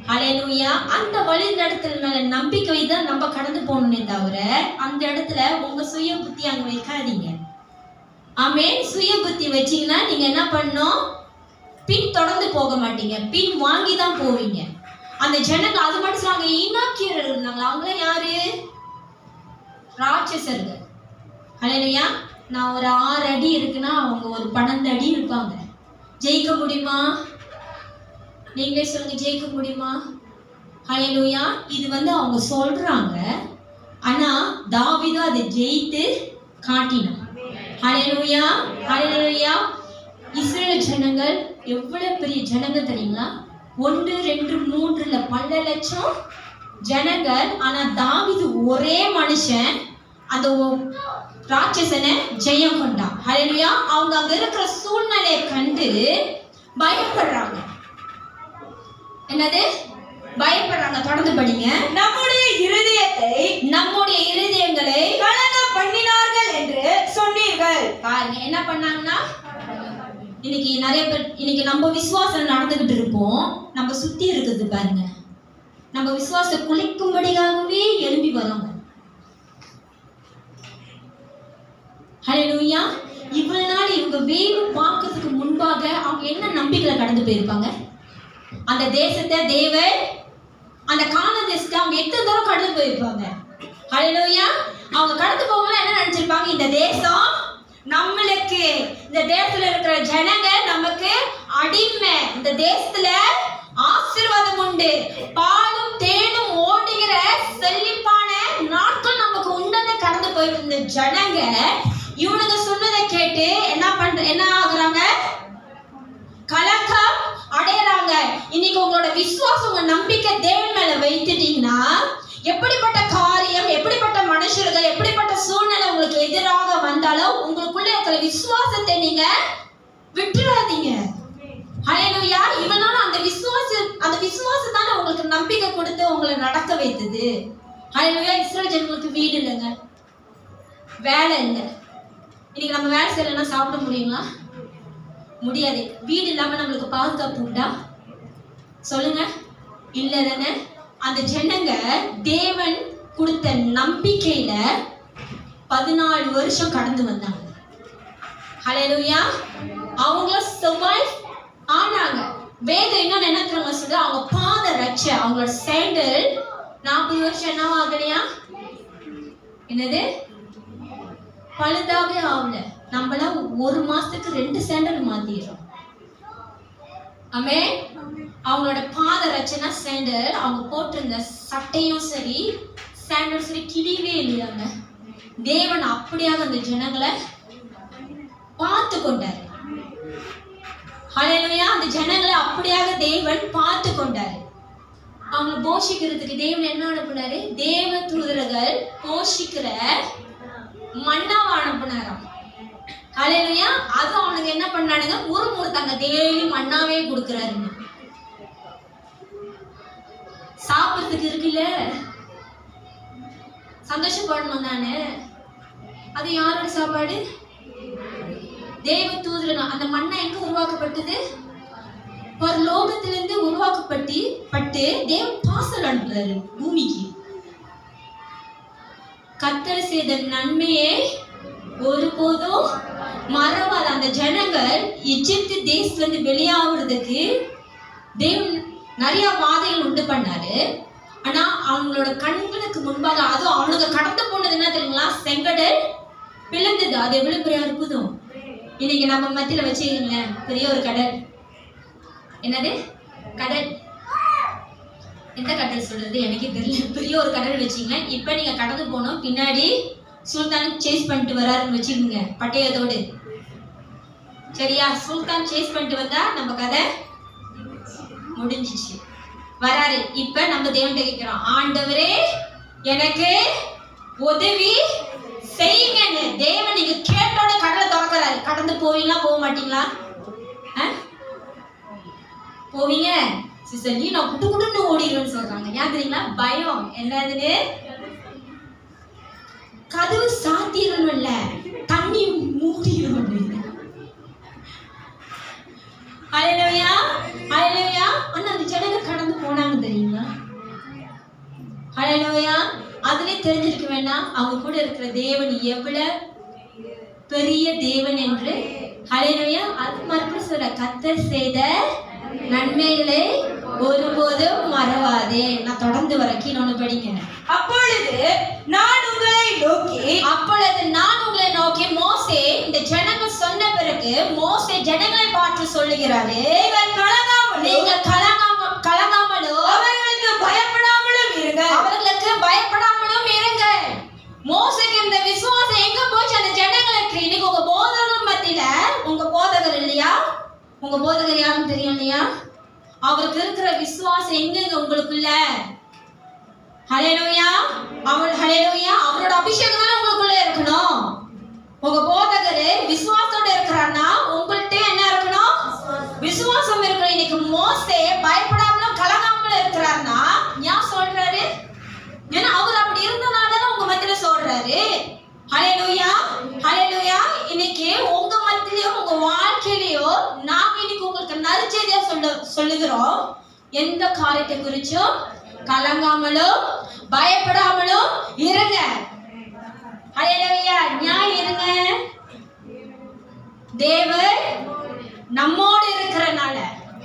ஹல்லேலூயா. அந்த வழி நடத்தல் மேல நம்பிக்கை தான் நம்ம கடந்து போகணுமே தவிர அந்த இடத்துல உங்க சுய புத்தி அங்க வைக்காதீங்க. ஆமென். சுய புத்தி வச்சீங்கன்னா நீங்க என்ன பண்ணணும்? பின் தொடர்ந்து போக மாட்டீங்க, பின் வாங்கி தான் போவீங்க. அந்த ஜனங்க அது மட்டும் சொன்னாங்க. ஈனாக்கியர் இருந்தாங்க. அவங்களாம் யாரு? ராட்சசர்கள். ஹல்லேலூயா. நான் ஒரு 6 அடி இருக்குன்னா அவங்க ஒரு 12 அடி இருப்பாங்க. ஜெயிக்க முடியுமா? நீங்களே சொல்லுங்க, ஜெயிக்க முடியுமா? ஹல்லேலூயா. இது வந்து அவங்க சொல்றாங்க, ஆனா தாவீது அதை ஜெயித்து காட்டினான். ஹல்லேலூயா ஹல்லேலூயா. இஸ்ரேல் ஜனங்கள் எவ்வளவு பெரிய ஜனங்கள் தெரியுங்களா? 1 2 3 பல லட்சம் ஜனங்கள். ஆனா தாவீது ஒரே மனுஷன் அந்த ராட்சசனை ஜெயம் கொண்டான். ஹல்லேலூயா. அவங்க அங்க இருக்கிற சூழ்நிலையை கண்டு பயப்படுறாங்க. என்னது? பயப்படுறாங்க. தொடர்ந்து படிங்க. நம்முடைய இருதயங்களை கலங்க பண்ணினார்கள் என்று சொன்னீர்கள். பாருங்க என்ன பண்ணாங்கன்னா, இன்னைக்கு நிறைய பேர் இன்னைக்கு நம்ம விசுவாசம் நடந்துகிட்டு இருப்போம். நம்ம சுத்தி இருக்குது பாருங்க, நம்ம விசுவாசத்தை குலைக்கும்படியாகவே எழும்பி வரோங்க. ஹல்லேலூயா. இவ்வளவு நாள் இவங்க வேவு பார்க்கறதுக்கு முன்பாக அவங்க என்ன நம்பிக்கையில கடந்து போயிருப்பாங்க? அந்த தேசத்தை தேவன், அந்த கானான் தேசத்தை அவங்க எத்தனை தூரம் கடந்து போயிருப்பாங்க? ஹல்லேலூயா. அவங்க கடந்து போகலாம் என்ன நினைச்சிருப்பாங்க? இந்த தேசம் நம்மளுக்கு, இந்த தேசத்துல இருக்கிற ஜனங்க நமக்கு அடிமை, இந்த தேசத்துல ஆசீர்வாதம் உண்டு, பாலும் தேனும் ஓடுகிற செழிப்பான நாட்கள் நமக்கு உண்டன்னு கடந்து போயிட்டு இருந்த ஜனங்க இவனுங்க சொன்னதை கேட்டு என்ன ஆகுறாங்க? கலக்கம் அடையறாங்க. இன்னைக்கு உங்களோட விசுவாசம், உங்க நம்பிக்கை தேவன் மேல வைத்துட்டீங்கன்னா எப்படிப்பட்ட காரியம், எப்படிப்பட்ட மனுஷர்கள், எப்படிப்பட்ட சூழ்நிலை உங்களுக்கு எதிராக வந்தாலும் உங்களுக்குள்ள இருக்கிற விசுவாசத்தை நீங்க விட்டுறாதீங்க. ஹல்லேலூயா. இவனால அந்த விசுவாசம் தானே உங்களுக்கு நம்பிக்கை கொடுத்து உங்களை நடக்க வைத்தது. ஹல்லேலூயா. இஸ்ரேல் ஜனங்களுக்கு வீடு இல்லைங்க, வேலை இல்லை. இன்னைக்கு நம்ம வேலை செய்யலைன்னா சாப்பிட முடியுங்களா? முடியாது. வீடு இல்லாம நம்மளுக்கு பாதுகாப்பு உண்டா? சொல்லுங்க, இல்லை தானே? அந்த ஜனங்க தேவன் கொடுத்த நம்பிக்கையில 14 வருஷம் கடந்து வந்தாங்க. ஹல்லேலூயா. அவங்க சர்வைவ் ஆனாங்க. வேதம் இன்னொன்னு என்ன தெரியுமா சொல்லுது, அவங்க பாத ரட்சை, அவங்களோட சேண்டல் 40 வருஷம் என்னவா ஆகலையா, என்னது பழுதாவே ஆகல. நம்மளாம் 1 மாசத்துக்கு 2 சேண்டல் மாத்திடுறோம். ஆமே. அவங்களோட பாத ரட்சைனா சேண்டல், அவங்க போட்டிருந்த சட்டையும் சரி சேண்டல் சரி கிழிவே இல்லையாங்க. தேவன் அப்படியாக அந்த ஜனங்களை பார்த்து கொண்டாரு. ஹல்லேலூயா. அந்த ஜனங்களை அப்படியாக தேவன் பார்த்து கொண்டாரு. அவங்களை போஷிக்கிறதுக்கு தேவன் என்ன அனுப்புனாரு, தேவ தூதர்கள் போஷிக்கிற மன்னாவை அனுப்புனாராம். ஹல்லேலூயா. அது அவனுக்கு என்ன பண்ணானுங்க, முறுமுறுத்தாங்க. டெய்லி மன்னாவே கொடுக்குறாருன்னு. சாப்பிட்றதுக்கு இருக்குல்ல, சந்தோஷப்படணும் தானே. அது யாரோட சாப்பாடு, தேவ தூதர்கள். அந்த மண்ணை எங்க உருவாக்கப்பட்டது, ஒரு லோகத்திலிருந்து உருவாக்கப்பட்டு தேவன் பாசல் அனுப்புறாரு பூமிக்கு. கர்த்தர் செய்த நன்மையை ஒருபோதும் மறவாத அந்த ஜனங்கள் எகிப்து தேசத்துல இருந்து வெளியாகிறதுக்கு தேவன் நிறைய வாதைகள் உண்டு பண்ணாரு. ஆனா அவங்களோட கண்களுக்கு முன்பாக, அதுவும் அவனுக்கு கடந்து போனது என்ன தெரியுங்களா, செங்கடல் பிளந்தது. அது எவ்வளவு பெரிய அற்புதம். இன்னைக்கு நம்ம மத்தியில வச்சுக்கீங்களேன், பெரிய ஒரு கடல். என்னது கடல், எந்த கடல் சொல்றது எனக்கே தெரியல. பெரிய ஒரு கடல் வச்சுங்க. இப்ப நீங்க கடந்து போனோம், பின்னாடி சுல்தான் சேஸ் பண்ணிட்டு வராருன்னு வச்சுக்கோங்க பட்டயத்தோடு. சரியா, சுல்தான் சேஸ் பண்ணிட்டு வந்தா நம்ம கதை முடிஞ்சிச்சு. வராரு. இப்ப நம்ம தேவன்கிட்ட கேட்கிறோம், ஆண்டவரே எனக்கு உதவி செய்யுங்கன்னு. தேவன் நீங்க கேட்டோட கடலை திறக்கிறாரு. கடந்து போவீங்களா போக மாட்டீங்களா? போவீங்க சிஸ்டர், நீ நான் குட்டு குட்டுன்னு ஓடிடுவேன்னு சொல்றாங்க. ஏன் தெரியுங்களா, பயம். என்னதுன்னு, கதவு சாத்திரணும் இல்ல, தண்ணி மூடிடும். ஹல்லேலூயா, ஹல்லேலூயா. ஆனா அந்த ஜனங்க கடந்து போனாங்க தெரியுங்களா. ஹல்லேலூயா. அதுவே தெரிஞ்சிருக்க வேண்டாம் அவங்க கூட இருக்கிற தேவன் எவ்வளவு பெரிய தேவன் என்று. ஹல்லேலூயா. அது மறுபடியும் சொல்ற, கர்த்தர் செய்த நன்மைகளை ஒருபோதும் மறவாதே. நான் தொடர்ந்து வர கீழே ஒண்ணு படிங்க. அப்பொழுது நான் உங்களை நோக்கி மோசே, இந்த ஜனங்கள் சொன்ன பிறகு மோசே ஜனங்களை பார்த்து சொல்லுகிறாரு, நீங்கள் கலங்காமலும் அவர்களுக்கு பயப்படாமலும் இருங்கள். மோசேக்கு இந்த விசுவாசம் எங்க போச்சு அந்த ஜனங்களுக்கு? இன்னைக்கு உங்க போதகர் மத்தியில, உங்க போதகர் இல்லையா, உங்க போதகர் யாருன்னு தெரியும் இல்லையா, அவருக்கு இருக்கிற விசுவாசம் எங்க உங்களுக்குள்ள? ஹல்லேலூயா. ஹல்லேலூயா. அவரோட அபிஷேகம் தானே உங்களுக்குள்ள இருக்கணும். உங்க போதகர் விசுவாசத்தோட இருக்கிறான்னா உங்கள்கிட்ட என்ன இருக்கணும், விசுவாசம் இருக்கணும். இன்னைக்கு மோசே பயப்படாமலும் கலங்காமலும் இருக்கிறாருன்னா ஏன் சொல்றாரு? ஏன்னா அவர் அப்படி இருந்தனாலதான் உங்க மத்தியில சொல்றாரு. ஹல்லேலூயா, ஹல்லேலூயா. இன்னைக்கு உங்க மத்தியிலயோ உங்க வாழ்க்கையிலயோ நாம இன்னைக்கு உங்களுக்கு நற்செய்தியா சொல்லுகிறோம். எந்த காரியத்தை குறிச்சும் கலங்காமலும் பயப்படாமலும் இருங்க. ஹல்லேலூயா. நியாயம் இருங்க. தேவன் நம்மோடு இருக்கிறனால.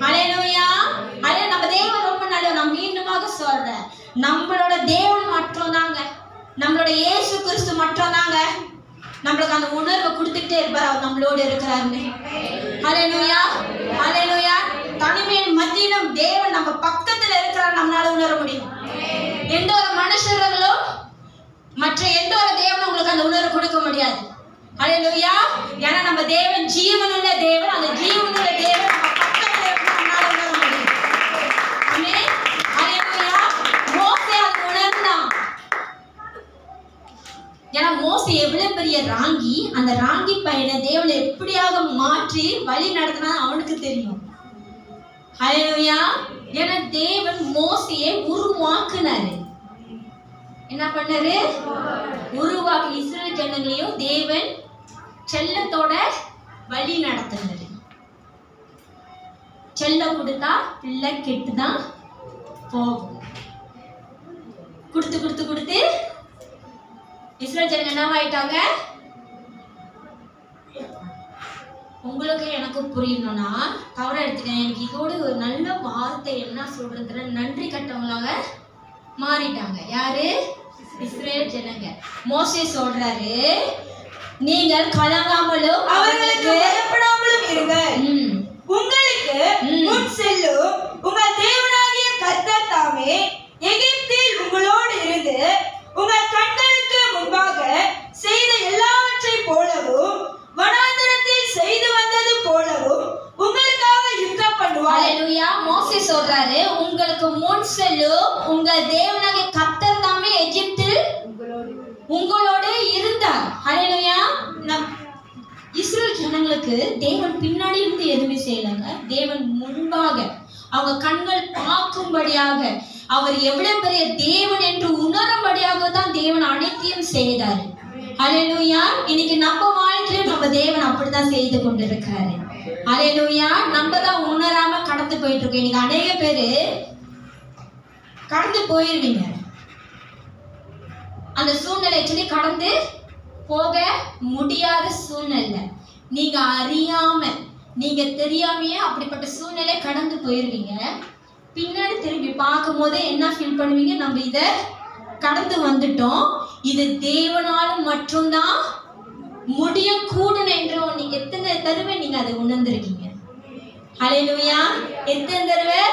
ஹல்லேலூயா. அதே நம்ம தேவன் ரொம்ப நல்ல. நான் மீண்டுமாக சொல்றேன், நம்மளோட தேவன் மட்டும் தாங்க, நம்மளோட இயேசு கிறிஸ்து மட்டும் தாங்க நம்மளுக்கு அந்த உணர்வை கொடுத்துட்டே இருப்பார், அவர் நம்மளோடு இருக்கிறாருன்னு. ஹல்லேலூயா, ஹல்லேலூயா. தனிமையின் மத்தியிலும் தேவன் நம்ம பக்கத்துல இருக்கிறார், நம்மளால உணர முடியும். எந்த ஒரு மனுஷர்களும் மற்ற எந்த ஒரு தேவனும் உங்களுக்கு அந்த உணர்வு கொடுக்க முடியாது. ஹல்லேலூயா. ஏன்னா நம்ம தேவன் ஜீவனுள்ள தேவன். அந்த ஜீவனுள்ள தேவன் நம்ம பக்கத்துல இருக்கிற நம்மளால உணர முடியும். ஆமென். ஹல்லேலூயா. மோசே அது உணர்ந்தான். ஏன்னா மோசே எவ்வளவு பெரிய ராங்கி, அந்த ராங்கி பையனை தேவன் எப்படியாக மாற்றி வழி நடத்தினா அவனுக்கு தெரியும். ஹல்லேலூயா. ஏன்னா தேவன் மோசையை உருவாக்குனாரு. என்ன பண்ணாரு? உருவாக்கி இஸ்ரவேல் ஜனங்களையும் தேவன் செல்லத்தோட வழி நடத்தினாரு. செல்லம் கொடுத்தா பிள்ளை கெட்டுதான் போகும். கொடுத்து கொடுத்து கொடுத்து இஸ்ரவேல் ஜனங்க என்னவாயிட்டாங்க? உங்களுக்கு எனக்கு புரியணும்னா தவற எடுத்துக்கேன். எனக்கு இதோட ஒரு நல்ல வார்த்தை என்ன சொல்றதுல நன்றி கட்டவங்களாக மாறிட்டாங்க. யாரு? இஸ்ரேல் ஜனங்க. மோசே சொல்றாரு, நீங்கள் கலங்காமலும் அவர்களுக்கு பயப்படாமலும் இருங்கள். உங்களுக்கு முன் செல்லும் உங்கள் தேவனாகிய கர்த்தர் தாமே எகிப்தில் உங்களோடு இருந்து உங்கள் கண்களுக்கு முன்பாக செய்த எல்லாவற்றை போலவும் வனாந்தரத்தில் செய்து வந்தது போலவும் உங்களுக்காக யுத்தம் பண்ணுவார். ஹல்லேலூயா. மோசே சொல்றாரு, உங்களுக்கு முன் செல்லும் உங்கள் தேவனாகிய கர்த்தர் தாமே எகிப்தில் உங்களோடு இருந்தார். ஹல்லேலூயா. இஸ்ரேல் ஜனங்களுக்கு தேவன் பின்னாடி இருந்து எதுவுமே செய்யலங்க. தேவன் முன்பாக அவங்க கண்கள் பார்க்கும்படியாக, அவர் எவ்வளவு பெரிய தேவன் என்று உணரும்படியாக தான் தேவன் அனைத்தையும் செய்தார். ஹல்லேலூயா. இன்னைக்கு நம்ம வாழ்க்கையில நம்ம தேவன் அப்படித்தான் செய்து கொண்டிருக்காரு. ஹல்லேலூயா. நம்ம தான் உணராம கடந்து போயிட்டு இருக்கோம். இன்னைக்கு அநேக பேரு கடந்து போயிருவீங்க. அந்த சூழ்நிலை சொல்லி கடந்து போக முடியாத சூழ்நிலை. நீங்க அறியாம, நீங்க தெரியாமையே அப்படிப்பட்ட சூழ்நிலை கடந்து போயிருவீங்க. பின்னாடி திரும்பி பார்க்கும் போதே என்ன ஃபீல் பண்ணுவீங்க? நம்ம இதை கடந்து வந்துட்டோம், இது தேவனாலும் மட்டும்தான் முடியக்கூடும் என்று நீங்க எத்தனை தடவை நீங்க அதை உணர்ந்திருக்கீங்க? ஹல்லேலூயா. எத்தனை தடவை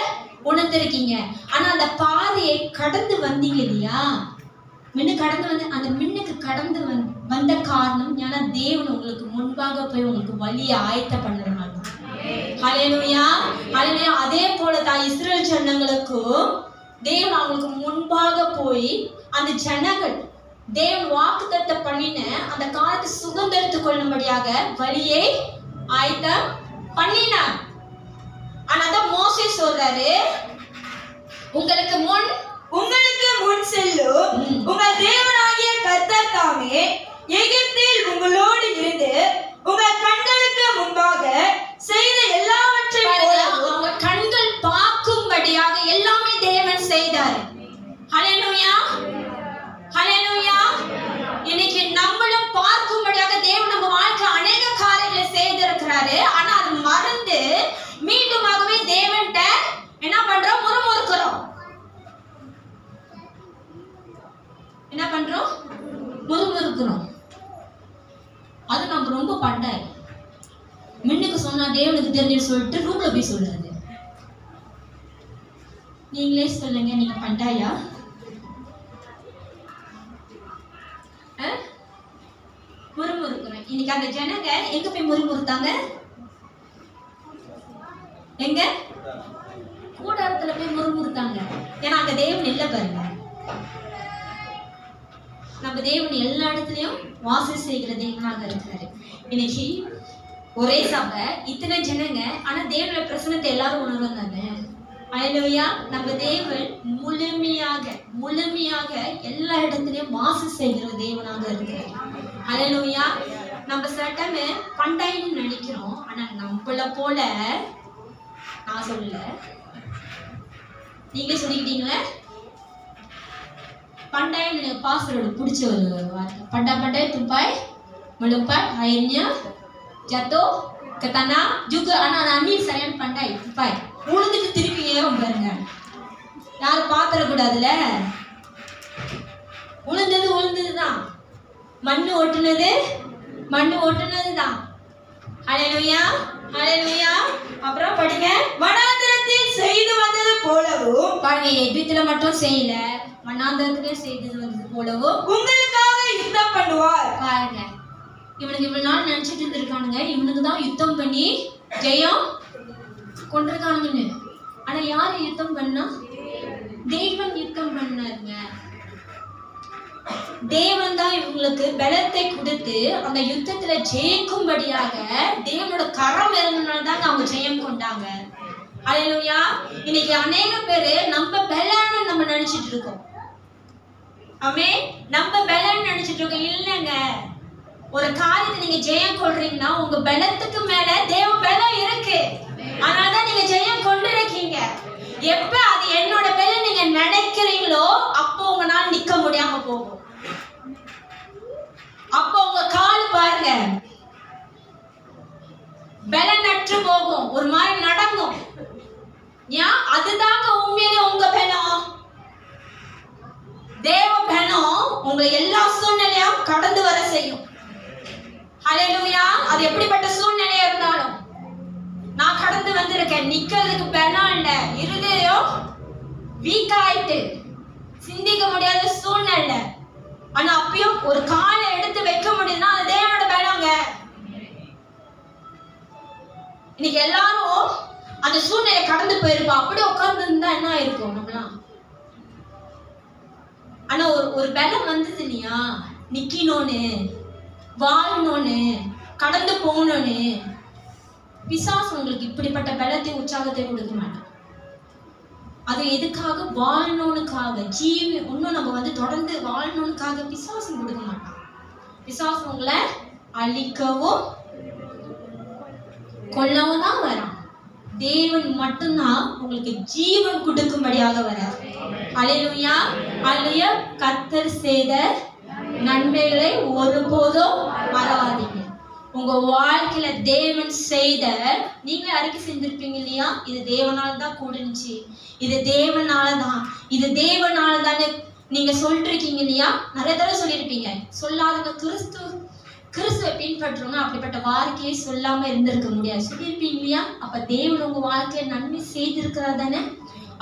உணர்ந்திருக்கீங்க? ஆனா அந்த பாதையை கடந்து வந்தீங்க இல்லையா? மின்னு கடந்து வந்து அந்த மின்னுக்கு கடந்து வந்த காரணம் ஏன்னா தேவன் உங்களுக்கு முன்பாக போய் உங்களுக்கு வழியை ஆயத்த பண்ணதுனால. ஹல்லேலூயா. ஹல்லேலூயா. அதே போல தான் இஸ்ரேல் ஜனங்களுக்கும் தேவன் அவங்களுக்கு முன்பாக போய் அந்த ஜனங்கள் தேவன் வாக்குத்தத்தம் பண்ணின அந்த காலத்தை சுதந்திரத்துக் கொள்ளும்படியாக வழியை ஆயத்தம் பண்ணினார். ஆனாதான் மோசே சொல்றாரு, உங்களுக்கு முன் செல்லும் உங்கள் தேவனாகிய கர்த்தர் தாமே எகிப்தில் உங்களோடு இருந்து உங்கள் கண்களுக்கு முன்பாக செய்த எல்லாவற்றை அவங்க கண்கள் பார்க்கும்படியாக எல்லாமே தேவன் செய்தார். ஹல்லேலூயா. ஹல்லேலூயா. இன்னைக்கு நம்மளும் பார்க்கும்படியாக தேவன் நம்ம வாழ்க்கை அநேக காரியங்களை செய்திருக்கிறாரு. ஆனா அது மறந்து மீண்டுமாகவே தேவன்கிட்ட என்ன பண்றோம்? முறுமுறுக்கிறோம். என்ன பண்றோம்? முறுமுறுக்கிறோம். அது நம்ம ரொம்ப பண்டாய். மின்னுக்கு சொன்னா தேவனுக்கு தெரிஞ்சு சொல்லிட்டு ரூம்ல போய் சொல்றது. நீங்களே சொல்லுங்க, நீங்க பண்டாயா? முறுமுறுக்கிறோம். இன்னைக்கு அந்த ஜனங்க எங்க போய் முறுமுறுத்தாங்க? எங்க? கூடாரத்துல போய் முறுமுறுத்தாங்க. ஏன்னா அங்க தேவன் இல்ல பாருங்க. நம்ம தேவன் எல்லா இடத்துலயும் வாசம் செய்கிற தேவனாக இருக்கிறாரு. இன்னைக்கு ஒரே சபை, இத்தனை ஜனங்க, ஆனா தேவனோட பிரசனத்தை எல்லாரும் உணர்ந்தாங்க. ஹல்லேலூயா. நம்ம தேவன் முழுமையாக எல்லா இடத்துலயும் வாசம் செய்கிற தேவனாக இருக்கிறார். ஹல்லேலூயா. நம்ம சில டைம் பண்டாயின்னு நினைக்கிறோம். ஆனா நம்மள போல நான் சொல்லல, நீங்களே சொல்லிக்கிட்டீங்களே. பண்டாய் பாஸ்டரோட பிடிச்ச ஒரு வார்த்தை. பண்டாய் tumpay melompat airnya jatuh ke tanah juga anak-anak ini saya pandai tumpay. உளுந்துட்டு திருப்பி ஏறும் பாருங்க. யாரும் பாத்திர கூடாதுல. உளுந்ததுதான். மண்ணு ஒட்டுனதுதான். ஹல்லேலூயா. ஹல்லேலூயா. அப்புறம் படிங்க. வனாந்தரத்தில் செய்து வந்தது போலவும் பாருங்க, எகிப்துல மட்டும் செய்யல, வனாந்தரத்திலே செய்தது வந்தது போலவும் உங்களுக்காக யுத்தம் பண்ணுவார். பாருங்க, இவனுக்கு இவ்வளவு நாள் நினைச்சிட்டு இருந்திருக்கானுங்க இவனுக்கு தான் யுத்தம் பண்ணி ஜெயம் கொண்டிருக்கானுங்கன்னு. ஆனா யாரு யுத்தம் பண்ணா? தேவன் யுத்தம் பண்ணாருங்க. தேவன் தான் இவங்களுக்கு பலத்தை கொடுத்து அந்த யுத்தத்துல ஜெயிக்கும்படியாக தேவனோட கரம் இருந்தனால தாங்க அவங்க ஜெயம் கொண்டாங்க. ஹல்லேலூயா. இன்னைக்கு அநேக பேரு நம்ம பலன்னு நம்ம நினைச்சிட்டு இருக்கோம். ஆமென். நம்ம பலன்னு நினைச்சிட்டு இருக்கோம். இல்லைங்க, ஒரு காரியத்தை நீங்க ஜெயம் கொள்றீங்கன்னா உங்க பலத்துக்கு மேல தேவ பலம் இருக்கு. அதனாலதான் நீங்க ஜெயம் கொண்டு இருக்கீங்க. எப்ப அது என்னோட பலம் நீங்க நினைக்கிறீங்களோ அப்போ உங்களால நிக்க முடியாம போகும். அப்போ உங்க கால் பாருங்க, பலனற்று போகும், ஒரு மாதிரி நடக்கும். ஏன்? அதுதாங்க உண்மையிலே உங்க பலம். தேவ பலம் உங்களை எல்லா சூழ்நிலையும் கடந்து வர செய்யும். ஹல்லேலூயா. அது எப்படிப்பட்ட சூழ்நிலையா இருந்தாலும் நான் கடந்து வந்திருக்கேன். நிக்கிறதுக்கு பலம் இல்ல, இருதயம் வீக் ஆயிட்டு சிந்திக்க முடியாத சூழ்நிலை. ஆனா அப்பயும் ஒரு காலை எடுத்து வைக்க முடியுதுன்னா அது தேவனோட பலங்க. இன்னைக்கு எல்லாரும் அந்த சூழ்நிலை கடந்து போயிருப்பா. அப்படி உட்கார்ந்து இருந்தா என்ன இருக்கும் நம்மளாம்? ஆனா ஒரு பலம் வந்தது இல்லையா, நிக்கணும்னு, வாழணும்னு, கடந்து போகணும்னு. பிசாசு உங்களுக்கு இப்படிப்பட்ட பலத்தை உற்சாகத்தை கொடுக்க மாட்டான். அது எதுக்காக? வாழணும்னுக்காக, இன்னும் நம்ம தொடர்ந்து வாழணும்னுக்காக பிசாசு கொடுக்க மாட்டான். பிசாசு உங்களை அழிக்கவும் கொல்லவும் தான் வரான். தேவன் மட்டும்தான் உங்களுக்கு ஜீவன் கொடுக்கும்படியாக வரார். ஹல்லேலூயா. ஹல்லேலூயா. கர்த்தர் செய்த நன்மைகளை ஒருபோதும் மறவாதீங்க. உங்க வாழ்க்கையில தேவன் செய்த, நீங்களே அறிக்கை செஞ்சிருப்பீங்க இல்லையா, இது தேவனால தான் கூடுனுச்சு, இது தேவனால தான், இது தேவனால தானே நீங்க சொல்லிருக்கீங்க இல்லையா. நிறைய தடவை சொல்லியிருப்பீங்க. சொல்லாதவங்க கிறிஸ்துவை பின்பற்றுவங்க அப்படிப்பட்ட வார்த்தையை சொல்லாம இருந்திருக்க முடியாது. சொல்லியிருப்பீங்க இல்லையா. அப்ப தேவன் உங்க வாழ்க்கையில நன்மை செய்திருக்கிறார் தானே.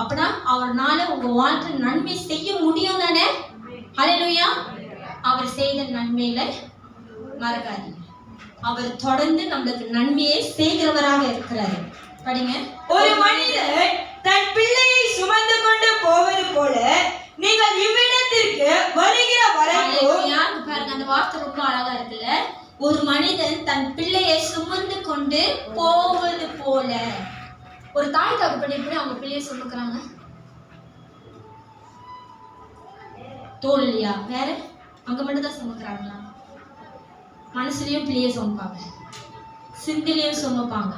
அப்படின்னா அவர்னால உங்க வாழ்க்கையில நன்மை செய்ய முடியும் தானே. ஹல்லேலூயா. அவர் செய்த நன்மையில மறக்காதீங்க. அவர் தொடர்ந்து நம்மளுக்கு நன்மையை செய்கிறவராக இருக்கிறார். படிங்க. ஒரு மனிதன் தன் பிள்ளையை சுமந்து கொண்டு போவது போல நீங்கள் இவ்விடத்திற்கு வருகிற வரைக்கும். பாருங்க, அந்த வார்த்தை ரொம்ப அழகா இருக்குல்ல. ஒரு மனிதன் தன் பிள்ளையை சுமந்து கொண்டு போவது போல. ஒரு தாய் தகப்பன் எப்படி அவங்க பிள்ளையை சுமக்குறாங்க? தோல் இல்லையா, வேற அங்க மட்டும் தான் சுமக்குறாங்களா? மனசுலயும் பிள்ளைய சுமப்பாங்க, சிந்திலையும் சுமப்பாங்க.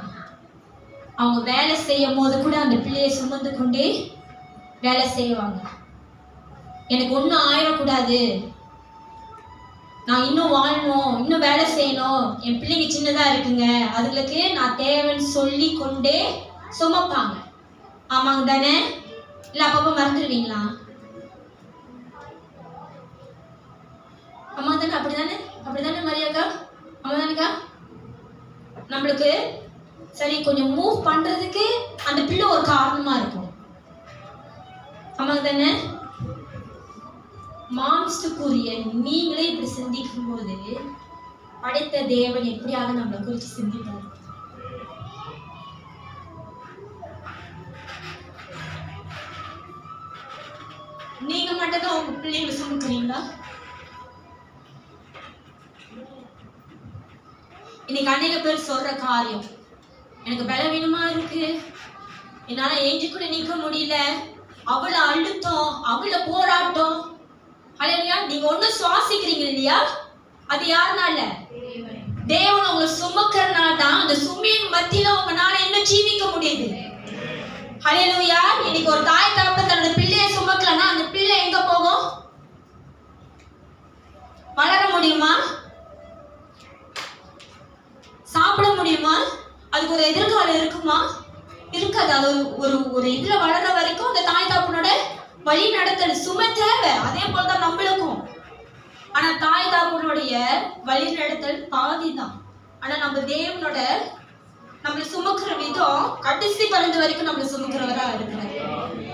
அவங்க வேலை செய்யும் போது கூட அந்த பிள்ளையை சுமந்து கொண்டே வேலை செய்வாங்க. எனக்கு ஒன்றும் ஆயிடக்கூடாது, நான் இன்னும் வாழணும், இன்னும் வேலை செய்யணும், என் பிள்ளைங்க சின்னதா இருக்குங்க, அதுங்களுக்கு நான் தேவைன்னு சொல்லி கொண்டே சுமப்பாங்க. ஆமாங்க தானே? இல்லை அப்பப்போ மறந்துடுவீங்களா? அம்மா தானே? அப்படிதானே? அப்படிதானே மரியாக்கா? அம்மா தானேக்கா? நம்மளுக்கு சரி கொஞ்சம் மூவ் பண்றதுக்கு அந்த பிள்ளை ஒரு காரணமா இருக்கும். ஆமாங்க தானே? மாம்சத்துக்குரிய நீங்களே இப்படி சிந்திக்கும் போது படைத்த தேவன் எப்படியாக நம்மளை குறித்து சிந்திப்பார். நீங்க மட்டும்தான் உங்க பிள்ளைங்களை சுமக்குறீங்களா? இன்னைக்கு அநேக பேர் சொல்ற காரியம், எனக்கு பலவீனமா இருக்கு, என்னால ஏஞ்சி கூட நிக்க முடியல, அவ்வளவு அழுத்தம், அவ்வளவு போராட்டம். ஹல்லேலூயா. நீங்க ஒண்ணு சுவாசிக்கிறீங்க இல்லையா, அது யாருனால? தேவன் உங்களை சுமக்கிறனால தான். அந்த சுமையின் மத்தியில உங்களால இன்னும் ஜீவிக்க முடியுது. ஹல்லேலூயா. இன்னைக்கு ஒரு தாய் தகப்பன் தன்னோட பிள்ளையை சுமக்கலன்னா அந்த பிள்ளை எங்க போகும்? வளர முடியுமா? சாப்பிட முடியுமா? அதுக்கு ஒரு எதிர்காலம் இருக்குமா? இருக்காது. அது ஒரு இதுல வளர வரைக்கும் அந்த தாய் தகப்பனோட வழி நடத்தல் சுமை தேவை. அதே போலதான் நம்மளுக்கும். ஆனா தாய் தகப்பனுடைய வழி நடத்தல் பாதி தான். ஆனா நம்ம தேவனோட நம்மளை சுமக்கிற விதம் கடைசி பலந்து வரைக்கும் நம்மளை சுமக்கிறவரா இருக்கிறாரு.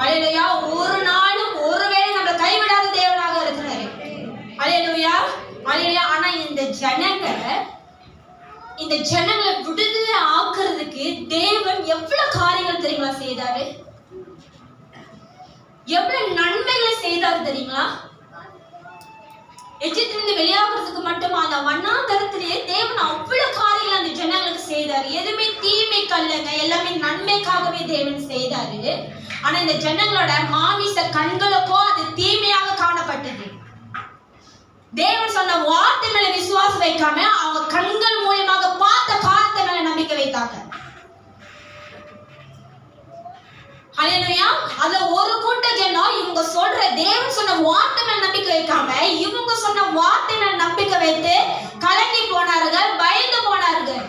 ஹல்லேலூயா. ஒரு நாளும் ஒருவேளை நம்மளை கைவிடாத தேவனாக இருக்கிறாரு. ஹல்லேலூயா. ஹல்லேலூயா. ஆனா இந்த ஜனங்களை விடுதலை ஆக்குறதுக்கு தேவன் எவ்வளவு காரியங்கள் தெரியுங்களா செய்தாரு? எவ்வளவு நன்மைகளை செய்தாரு தெரியுங்களா? எகிப்திலிருந்து வெளியாகிறதுக்கு மட்டும் அந்த வண்ணாந்தரத்திலேயே தேவன் அவ்வளவு காரியங்கள் அந்த ஜனங்களுக்கு செய்தாரு. எதுவுமே தீமைக்கு அல்லங்க, எல்லாமே நன்மைக்காகவே தேவன் செய்தாரு. ஆனா இந்த ஜனங்களோட மாமிச கண்களுக்கோ அது தீமையாக காணப்பட்டது. தேவன் சொன்ன வார்த்தை மேல விசுவாசம் வைக்காம அவங்க கண்கள் மூலமாக பார்த்த காரியத்தை மேல நம்பிக்கை வைத்தாங்க. ஹல்லேலூயா. அதுல ஒரு கூட்ட ஜனம் இவங்க சொல்ற தேவன் சொன்ன வார்த்தை மேல நம்பிக்கை வைக்காம இவங்க சொன்ன வார்த்தை மேல நம்பிக்கை வைத்து கலங்கி போனார்கள், பயந்து போனார்கள்.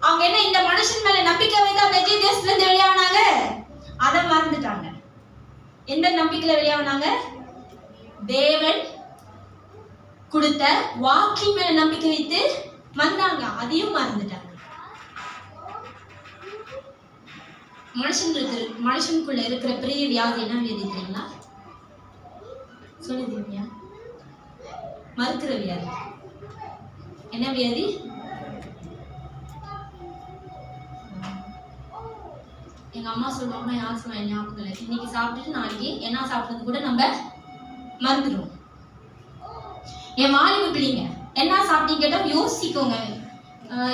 அவங்க என்ன இந்த மனுஷன் மேல நம்பிக்கை வைத்து அந்த எகிப்து தேசத்துல இருந்து வெளியானாங்க? அதை மறந்துட்டாங்க. எந்த நம்பிக்கையில வெளியானாங்க? தேவன் கொடுத்த வாக்கின் மேல நம்பிக்கை வைத்து வந்தாங்க, அதையும் மறந்துட்டாங்க. மனுஷனுக்குள்ள இருக்கிற பெரிய வியாதி என்ன வியாதி தெரியுங்களா? சொல்லுங்க. மறுக்கிற வியாதி. என்ன வியாதி? எங்க அம்மா சொல்லுவாங்க, யார் சொல்லுவாங்க ஞாபகம் இல்லை. இன்னைக்கு சாப்பிட்டுட்டு நாளைக்கு என்ன சாப்பிட்டது கூட நம்ம மறந்துடுவோம். என் வாலிப பிள்ளைங்க என்ன சாப்பிட்டீங்க கேட்டா யோசிக்கோங்க.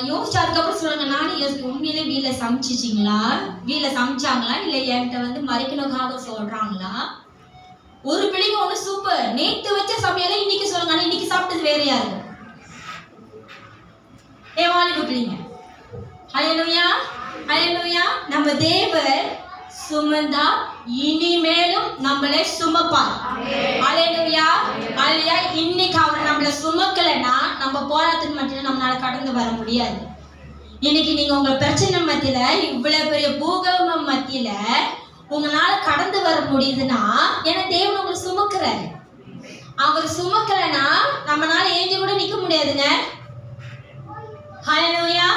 யோசிச்சு அதுக்கப்புறம் சொல்லுங்க. நானும் யோசிக்க, உண்மையிலே வீட்டுல சமைச்சிச்சிங்களா, வீட்டுல சமைச்சாங்களா, இல்லை என்கிட்ட வந்து மறைக்கணுக்காக சொல்றாங்களா? ஒரு பிள்ளைங்க ஒண்ணு சூப்பர், நேத்து வச்ச சமையல இன்னைக்கு சொல்லுங்க, ஆனா இன்னைக்கு சாப்பிட்டது வேற யாரு? என் வாலிப பிள்ளைங்க. ஹல்லேலூயா, ஹல்லேலூயா. நம்ம தேவன் சுமந்தா இனிமேலும் நம்மளை சுமப்பார். ஹல்லேலூயா, ஹல்லேலூயா. இன்னைக்கு அவர் நம்மளை சுமக்கலைன்னா நம்ம போராட்டத்தின் மத்தியில நம்மளால கடந்து வர முடியாது. இன்னைக்கு நீங்க உங்க பிரச்சனை மத்தியில, இவ்வளவு பெரிய பூகம்பம் மத்தியில உங்களால கடந்து வர முடியுதுன்னா ஏன்னா தேவன் உங்களை சுமக்கிறாரு. அவர் சுமக்கலைன்னா நம்மளால ஏஞ்சி கூட நிக்க முடியாதுங்க. ஹல்லேலூயா,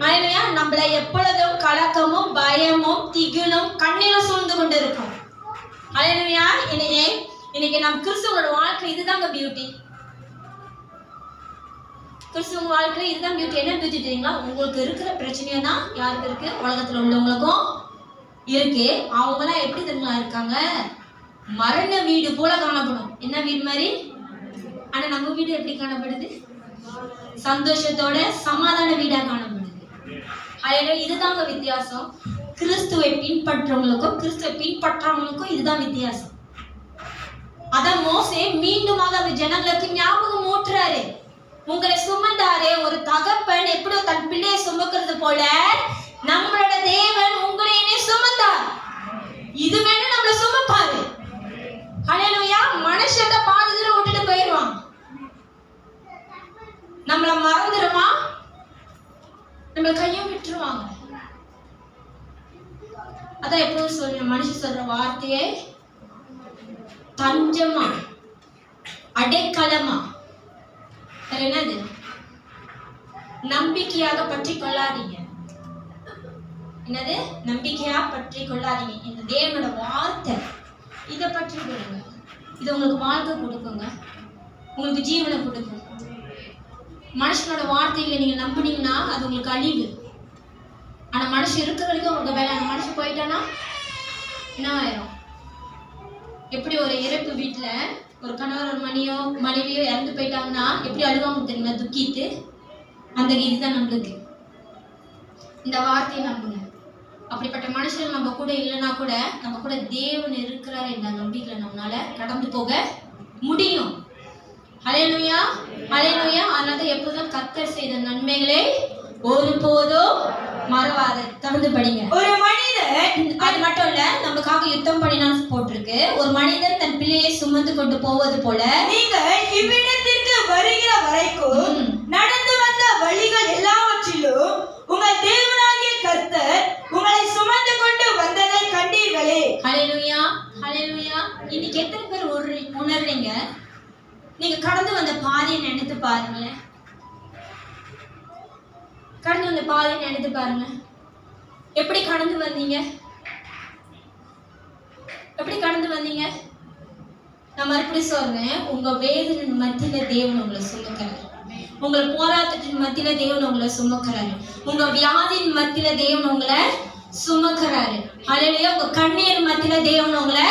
ஹல்லேலூயா. நம்மள எப்பொழுதும் கலக்கமும் பயமும் திகிலும் கண்ணீரும் சூழ்ந்து கொண்டு இருக்கும். ஹல்லேலூயா. இன்னைக்கு நம்ம கிறிஸ்துவோட வாழ்க்கை இதுதாங்க பியூட்டி. கிறிஸ்துவ வாழ்க்கையில இதுதான் பியூட்டி. என்ன பியூட்டி தெரியுங்களா? உங்களுக்கு இருக்கிற பிரச்சனையை தான் யாருக்கு இருக்கு? உலகத்துல உள்ளவங்களுக்கும் இருக்கு. அவங்களாம் எப்படி தெரியுமா இருக்காங்க? மரண வீடு போல காணப்படும். என்ன வீடு மாதிரி? ஆனா நம்ம வீடு எப்படி காணப்படுது? சந்தோஷத்தோட சமாதான வீடா காணப்படுது. இதுதாங்க வித்தியாசம். கிறிஸ்துவை பின்பற்றவங்களுக்கும் கிறிஸ்துவை பின்பற்றவங்களுக்கும் இதுதான் வித்தியாசம். அதான் மோசே மீண்டுமாக அந்த ஜனங்களுக்கு ஞாபகம் ஊட்டுறாரு. உங்களை சுமந்தாரே, ஒரு தகப்பன் எப்படி தன் பிள்ளையை சுமக்கிறது போல நம்மளோட தேவன் உங்களையே சுமந்தார். இது வேணும் நம்மள சுமப்பாரு. ஹல்லேலூயா. மனுஷத்தை பாதி தூரம் விட்டுட்டு போயிடுவான். நம்மள மறந்துடுமா, நம்ம கையும் விட்டுருவாங்க. அதான் எப்பவும் சொல்றேன், மனுஷன் சொல்ற வார்த்தையே தஞ்சமா அடைக்கலமா என்னது நம்பிக்கையாக பற்றி கொள்ளாதீங்க. என்னது நம்பிக்கையா பற்றி கொள்ளாதீங்க. இந்த தேவனோட வார்த்தை இதை பற்றி கொள்ளுங்க. இது உங்களுக்கு வாழ்க்கை கொடுக்குங்க, உங்களுக்கு ஜீவனை கொடுக்கும். மனுஷனோட வார்த்தைகளை நீங்க நம்பினீங்கன்னா அது உங்களுக்கு அழிவு. ஆனா மனுஷன் இருக்கிற வரைக்கும் உங்களுக்கு வேலை. அந்த மனுஷன் போயிட்டானா என்ன ஆயிரும்? எப்படி ஒரு இறப்பு வீட்டுல ஒரு கணவர் ஒரு மனைவியோ இறந்து போயிட்டாங்கன்னா எப்படி அழுவாங்க தெரியுமா? துக்கிட்டு. அந்த இதுதான் நம்மளுக்கு. இந்த வார்த்தையை நம்புங்க. அப்படிப்பட்ட மனுஷன் நம்ம கூட இல்லைன்னா கூட நம்ம கூட தேவன் இருக்கிறார் என்ற நம்பிக்கையில நம்மளால கடந்து போக முடியும். ஹல்லேலூயா, ஹல்லேலூயா. அதனால எப்போதும் கர்த்தர் செய்த நன்மைகளே ஒருபோதும் மறவாத. தொடர்ந்து படிங்க. ஒரு மனிதன், அது மட்டும் இல்ல, நமக்காக யுத்தம் பண்ணினான்னு போட்டிருக்கு. ஒரு மனிதன் தன் பிள்ளையை சுமந்து கொண்டு போவது போல நீங்கள் இவ்விடத்திற்கு வருகிற வரைக்கும் நடந்து வந்த வழிகள் எல்லாவற்றிலும் உங்கள் தேவனாகிய கர்த்தர் உங்களை சுமந்து கொண்டு வந்ததை கண்டீர்களே. ஹல்லேலூயா, ஹல்லேலூயா. இன்னைக்கு எத்தனை பேர் உணர்றீங்க? நீங்க கடந்து வந்த பாதையை நினைத்து பாருங்களேன். கடந்து வந்த பாதையை நினைத்து பாருங்க. எப்படி கடந்து வந்தீங்க? எப்படி கடந்து வந்தீங்க? நான் மறுபடியும் சொல்றேன், உங்க வேதனின் மத்தியில தேவன் உங்களை சுமக்கிறாரு. உங்கள் போராட்டத்தின் மத்தியில தேவன் உங்களை சுமக்கிறாரு. உங்க வியாதியின் மத்தியில தேவன் உங்களை சுமக்கிறாரு. ஹல்லேலூயா. உங்க கண்ணீர் மத்தியில தேவன் உங்களை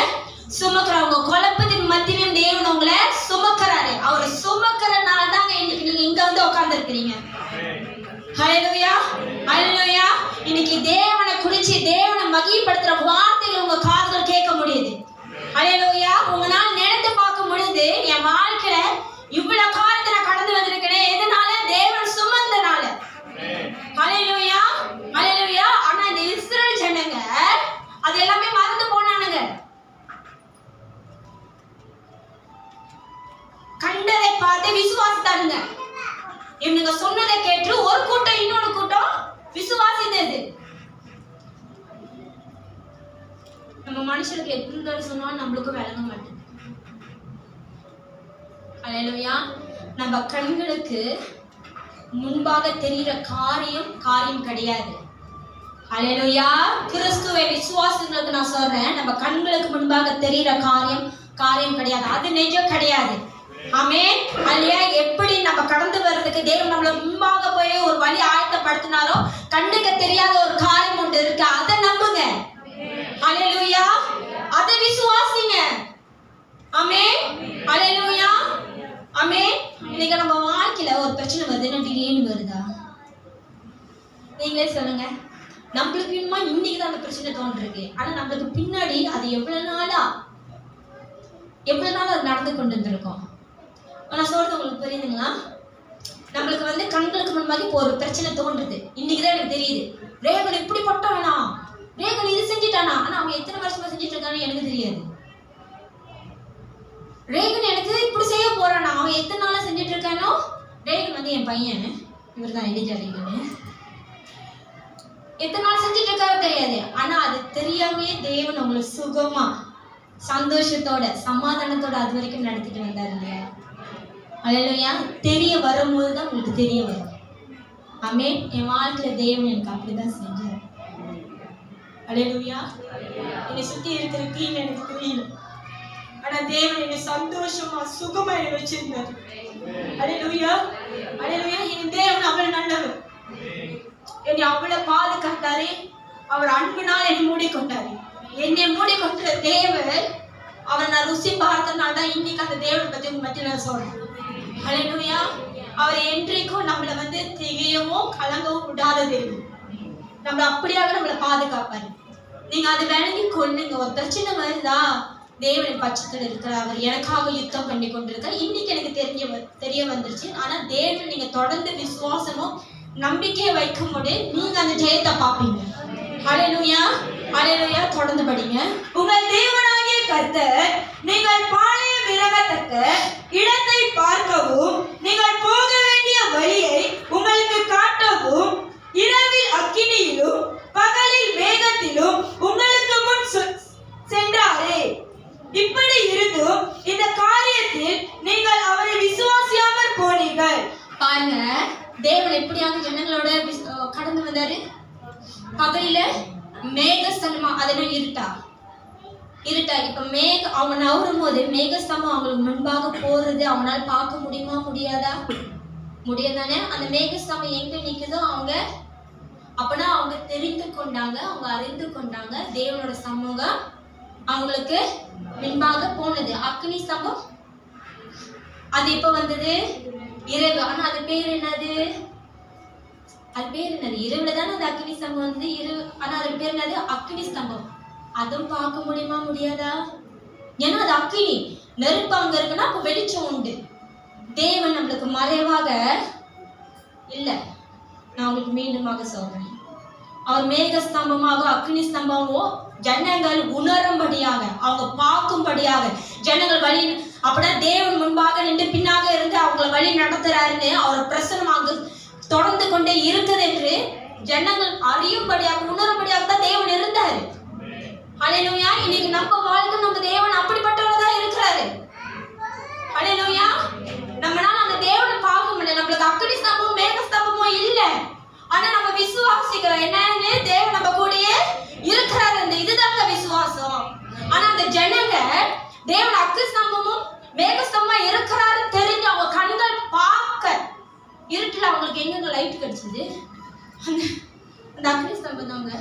சுமக்கிறார். உங்க குழப்பத்தின் மத்தியிலும் தேவன் உங்களை சுமக்கிறாரு. அவரை சுமக்கிறனால தாங்க இன்னைக்கு நீங்க இங்க வந்து உட்கார்ந்து இருக்கிறீங்க. ஹல்லேலூயா, ஹல்லேலூயா. இன்னைக்கு தேவனை குறிச்சு தேவனை மகிமைப்படுத்துற வார்த்தைகள் உங்க காதுகள் கேட்க முடியுது. ஹல்லேலூயா. உங்களால நினைத்து பார்க்க முடியுது, என் வாழ்க்கையில இவ்வளவு காலத்தை நான் கடந்து வந்திருக்கிறேன். எதனால? தேவன் சுமந்தனால. ஹல்லேலூயா, ஹல்லேலூயா. ஆனா இந்த இஸ்ரவேல் ஜனங்க அது எல்லாமே மறந்து போனானுங்க. கண்டதை பார்த்து விசுவாசித்தானுங்க. இவனுங்க சொன்னதை கேட்டு ஒரு கூட்டம் இன்னொரு கூட்டம் விசுவாசி நம்ம மனுஷருக்கு எப்படி இருந்தாலும் சொன்னாலும் நம்மளுக்கும் விளங்க மாட்டேங்குது. அல்லேலூயா. நம்ம கண்களுக்கு முன்பாக தெரிகிற காரியம் கிடையாது. அல்லேலூயா. கிறிஸ்துவை விசுவாசங்களுக்கு நான் சொல்றேன், நம்ம கண்களுக்கு முன்பாக தெரிகிற காரியம் கிடையாது. அது நிஜம் கிடையாது. ஆமென். அல்லையா. எப்படி நம்ம கடந்து வர்றதுக்கு தேவன் நம்மள முன்பாக போய் ஒரு வழி ஆயத்தப்படுத்தினாரோ, கண்ணுக்கு தெரியாத ஒரு காரியம் ஒன்று இருக்கு. அதை நம்புங்க. அல்லேலூயா. அதை விசுவாசிங்க. ஆமென். அல்லேலூயா. ஆமென். இன்னைக்கு நம்ம வாழ்க்கையில ஒரு பிரச்சனை வருதுன்னா திடீர்னு வருதா? நீங்களே சொல்லுங்க. நம்மளுக்கு இன்னைக்கு தான் அந்த பிரச்சனை தோன்றிருக்கு. ஆனா நம்மளுக்கு பின்னாடி அது எவ்வளவு நாளா அது நடந்து கொண்டு இருந்திருக்கும். நான் சொல்றது உங்களுக்கு புரியுதுங்களா? நம்மளுக்கு கண்களுக்கு முன்பாக இப்போ ஒரு பிரச்சனை தோன்றுது. இன்னைக்குதான் எனக்கு தெரியுது, ரேகன் இப்படி பட்டானா, ரேகன் இது செஞ்சுட்டானா. ஆனா அவன் எத்தனை வருஷமா செஞ்சுட்டு இருக்கான்னு எனக்கு தெரியாது. ரேகன் எனக்கு இப்படி செய்ய போறானா, அவன் எத்தனை நாளா செஞ்சுட்டு இருக்கானோ. ரேகன் என் பையன், இவர் தான் எலிஜா ரேகன், எத்தனை நாள் செஞ்சுட்டு இருக்காரு தெரியாது. ஆனா அது தெரியாமே தேவன் உங்களை சுகமா சந்தோஷத்தோட சமாதானத்தோட அது வரைக்கும் நடத்திட்டு வந்தாரு இல்லையா? அல்லேலூயா. தெரிய வரும்போது தான் உங்களுக்கு தெரிய வரும். ஆமென். என் வாழ்க்கையில தேவன் எனக்கு அப்படிதான் செஞ்சார். அல்லேலூயா. என்னை சுத்தி இருக்கிற தீமை எனக்கு தெரியல, ஆனா தேவன் என்னை சந்தோஷமா சுகமா என்னை வச்சிருந்தார். அல்லேலூயா. அல்லேலூயா. என் தேவன் அவ்வளவு நல்லவர். என்னை அவ்வளவு பாதுகாத்தாரு. அவர் அன்புனால் என்னை மூடிக்கொண்டாரு. என்னை மூடிக்கொண்ட தேவன் அவரை நான் ருசி பார்த்தனால தான் இன்னைக்கு அந்த தேவனை பத்தி உங்க மத்தியில நான் சொல்றேன். அல்லேலூயா. அவர் என்றைக்கும் நம்மளை திகையவும் கலங்கவும் விடாத தேவன். நம்மளை அப்படியாக நம்மளை பாதுகாப்பாரு. நீங்க அதை விளங்கி கொள்ளுங்க. ஒரு பிரச்சனை வருதா, தேவன் பட்சத்தில் இருக்கிறார், அவர் எனக்காக யுத்தம் பண்ணி கொண்டிருக்கார். இன்னைக்கு எனக்கு தெரிய வந்துருச்சு. ஆனா தேவன் நீங்க தொடர்ந்து விசுவாசமும் நம்பிக்கையை வைக்கும் போது நீங்க அந்த ஜெயத்தை பார்ப்பீங்க. அல்லேலூயா. அல்லேலூயா. தொடர்ந்து படிங்க. உங்கள் தேவனாகிய கர்த்தர் நீங்கள் பாளையம் இறங்கத்தக்க இடத்தை பார்க்கவும், நீங்கள் போக வேண்டிய வழியை உங்களுக்கு காட்டவும், இரவில் அக்கினியிலும் பகலில் மேகத்திலும் உங்களுக்கு முன் சென்றாரே. இப்படி இருந்தும் இந்த காரியத்தில் நீங்கள் அவரை விசுவாசியாமல் போனீர்கள். பாருங்க, தேவன் எப்படியாக ஜனங்களோட கடந்து வந்தாரு. பகலில மேகஸ்தம்பமா, அதெல்லாம் இருட்டா. இப்ப அவங்க நவரும் போது மேகஸ்தம்பம் அவங்களுக்கு முன்பாக போறது அவங்களால பார்க்க முடியுமா? முடியாதானே? அந்த மேகஸ்தம்பம் எங்க நிக்குதோ அப்பனா அவங்க தெரிந்து கொண்டாங்க, அவங்க அறிந்து கொண்டாங்க தேவனோட சமூகம் அவங்களுக்கு முன்பாக போனது. அக்னி ஸ்தம்பம் அது இப்ப வந்தது இரவு. ஆனா அது பேர் என்னது? இரவுல தானே அந்த அக்னி ஸ்தம்பம் வந்தது. இரவு. ஆனா அது பேர் என்னது? அக்னி ஸ்தம்பம். அதுவும் பார்க்க முடியுமா? முடியாதா? ஏன்னா அது அக்னி, நெருப்பு அங்க இருக்குன்னா அப்ப வெளிச்சம் உண்டு. தேவன் நம்மளுக்கு மறைவாக இல்ல. நான் உங்களுக்கு மீண்டுமாக சொல்றேன், அவர் மேக ஸ்தம்பமாக அக்னி ஸ்தம்பமோ ஜனங்கள் உணரும்படியாக, அவங்க பார்க்கும்படியாக ஜனங்கள் வழி, அப்படின்னா தேவன் முன்பாக நின்று பின்னாக இருந்து அவங்களை வழி நடத்துறாருன்னு அவர் பிரசனமாக தொடர்ந்து கொண்டே இருக்குது என்று ஜனங்கள் அறியும்படியாக உணரும்படியாக தான் தேவன் இருந்தாரு. அல்லேலூயா. இன்னைக்கு நம்ம வாழ்க்கை நம்ம தேவன் அப்படிப்பட்டவர் தான் இருக்கிறாரு. அல்லேலூயா. நம்மளால அந்த தேவனை பார்க்க முடியல. நம்மளுக்கு அக்னி ஸ்தம்பமும் மேக ஸ்தம்பமும் இல்ல. ஆனா நம்ம விசுவாசிக்கிறோம் என்னன்னு, தேவன் நம்ம கூடயே இருக்கிறாரு. அந்த இதுதாங்க விசுவாசம். ஆனா அந்த ஜனங்க தேவன் அக்னி ஸ்தம்பமும் மேக ஸ்தம்பமா இருக்கிறாரு தெரிஞ்சு அவங்க கண்கள் பார்க்க இருட்டுல அவங்களுக்கு எங்க லைட் கிடைச்சது? அந்த அக்னி ஸ்தம்பம் தாங்க.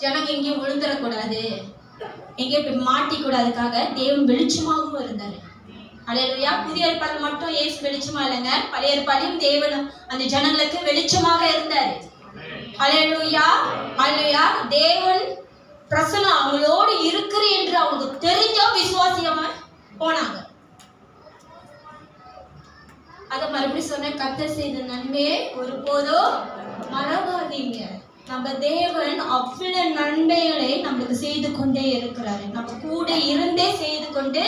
ஜனங்க எங்கேயும் விழுந்துடக்கூடாது, எங்கேயும் போய் மாட்டிக்கூடாதுக்காக தேவன் வெளிச்சமாகவும் இருந்தாரு. அல்லேலூயா. புதிய ஏற்பாடுல மட்டும் இயேசு வெளிச்சமா இல்லைங்க, பழைய ஏற்பாடிலும் தேவன் அந்த ஜனங்களுக்கு வெளிச்சமாக இருந்தாரு. அல்லேலூயா. அல்லேலூயா. தேவன் பிரசன்னம் அவங்களோடு இருக்கிற என்று அவங்களுக்கு தெரிஞ்சோ விசுவாசியாம போனாங்க. அத மறுபடியும் சொன்ன, கர்த்தர் செய்த நன்மையை ஒருபோதும் மறவாதீங்க. நம்ம தேவன் அவ்வளவு நன்மைகளை நம்மளுக்கு செய்து கொண்டே இருக்கிறாரு. நம்ம கூட இருந்தே செய்து கொண்டு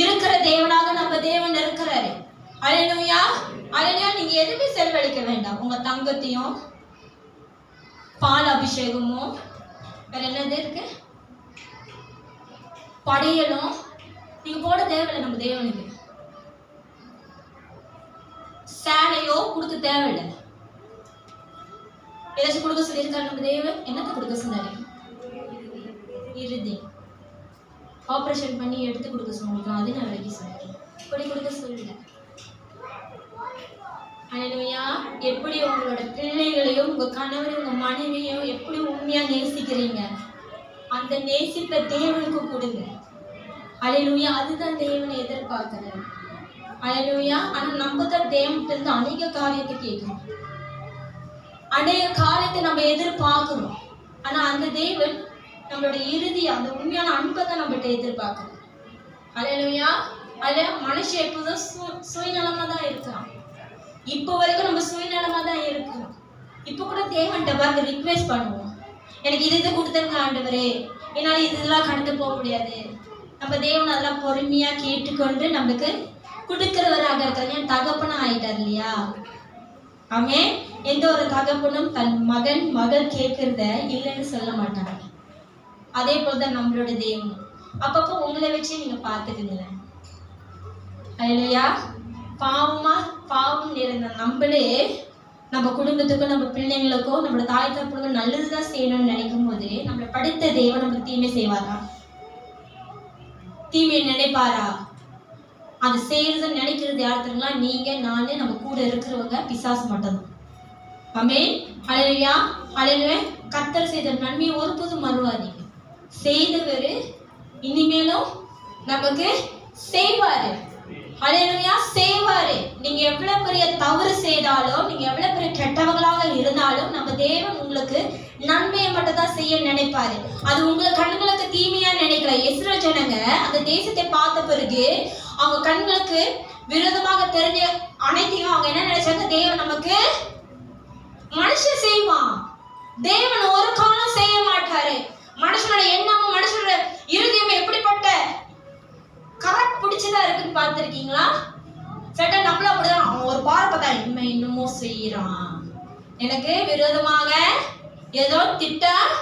இருக்கிற தேவனாக நம்ம தேவன் இருக்கிறாரு. அல்லேலூயா. அல்லேலூயா. நீங்க எதுவுமே செலவழிக்க வேண்டாம். உங்க தங்கத்தையும் பால் அபிஷேகமும் வேற என்ன என்னது இருக்கு? படையலும் நீங்க போட தேவையில்லை. நம்ம தேவனுக்கு சேலையோ கொடுக்க தேவையில்லை. ஏதாச்சும் கொடுக்க சொல்லியிருக்காரு நம்ம தேவன்? என்னத்தை கொடுக்க சொன்னாரு? இறுதி ஆபரேஷன் பண்ணி எடுத்து கொடுக்க சொல்லிருக்கோம். அது நான் வரைக்கும் சொல்லிருக்கேன். இப்படி கொடுக்க சொல்லல. அல்லேலூயா. எப்படி உங்களோட பிள்ளைகளையும் உங்க கணவரையும் உங்க மனைவியையும் எப்படி உண்மையா நேசிக்கிறீங்க, அந்த நேசித்த தேவனுக்கு கொடுங்க. அல்லேலூயா. அதுதான் தேவனை எதிர்பார்க்கிறார். அல்லேலூயா. ஆனா நம்ம தான் தேவன்கிட்ட இருந்து அநேக காரியத்தை கேட்கிறோம், அநேக காரியத்தை நம்ம எதிர்பார்க்கிறோம். ஆனா அந்த தேவன் நம்மளோட இறுதி அந்த உண்மையான அன்பை தான் நம்மகிட்ட எதிர்பார்க்கிறோம். அல்லேலூயா. அல்ல மனுஷன் எப்போதும் சுயநலமா தான் இருக்கிறான். இப்போ வரைக்கும் நம்ம சுயநலமா தான் இருக்கிறோம். இப்போ கூட தேவன்கிட்ட பாருங்க ரிக்வெஸ்ட் பண்ணுவோம், எனக்கு இது கொடுத்துருங்க ஆண்டவரே, என்னால் இதெல்லாம் கடந்து போக முடியாது. நம்ம தேவன் அதெல்லாம் பொறுமையா கேட்டுக்கொண்டு நம்மளுக்கு கொடுக்கிறவராக இருக்கிறாங்க. என் தகப்பனும் ஆயிட்டார் இல்லையா? ஆமே. எந்த ஒரு தகப்பனும் தன் மகன் மகள் கேட்கறத இல்லைன்னு சொல்ல மாட்டாங்க. அதே போலதான் நம்மளோட தேவன். அப்பப்போ உங்களை வச்சு நீங்க பார்த்துக்குங்களேன். அல்லேலூயா. பாவம் நிறைந்த நம்மளே நம்ம குடும்பத்துக்கும் நம்ம பிள்ளைங்களுக்கும் நம்மளோட தாய் தகப்பனுக்கும் நல்லதுதான் செய்யணும்னு நினைக்கும் போது நம்மளை படித்த தேவன் நமக்கு தீமை செய்வாரா? தீமையை நினைப்பாரா? அது செய்யறதுன்னு நினைக்கிறது யார் தெரியுங்களா? நீங்க, நானு, நம்ம கூட இருக்கிறவங்க, பிசாசு மட்டும்தான். ஆமென். அல்லேலூயா. அல்லேலூயா. கர்த்தர் செய்த நன்மையை ஒருபோதும் மறவாதீங்க. செய்தவர் இனிமேலும் நமக்கு செய்வாரு. அல்லேலூயா. செய்வாரு. நீங்க எவ்வளவு பெரிய தவறு செய்தாலும், நீங்க எவ்வளவு பெரிய கெட்டவங்களாக இருந்தாலும், நம்ம தேவன் உங்களுக்கு நன்மையை மட்டும் தான் செய்ய நினைப்பாரு. அது உங்க கண்களுக்கு தீமையா நினைக்கல. இஸ்ரவேல் ஜனங்க அந்த தேசத்தை பார்த்த பிறகு அவங்க கண்களுக்கு விரோதமாக தெரிஞ்ச அனைத்தையும் அவங்க என்ன நினைச்சாங்க? தேவன் நமக்கு மனுஷன் செய்வான், தேவன் ஒரு காலம் செய்ய மாட்டாரு. மனுஷனோட எண்ணமும் மனுஷனோட இருதயம் எப்படிப்பட்ட கரெக்ட் பிடிச்சதா இருக்குன்னு பார்த்துருக்கீங்களா? சட்ட நம்மளும் அப்படிதான். அவன் ஒரு பார்ப்பதா இன்னமும் செய்யறான், எனக்கு விரோதமாக ஏதோ திட்டம்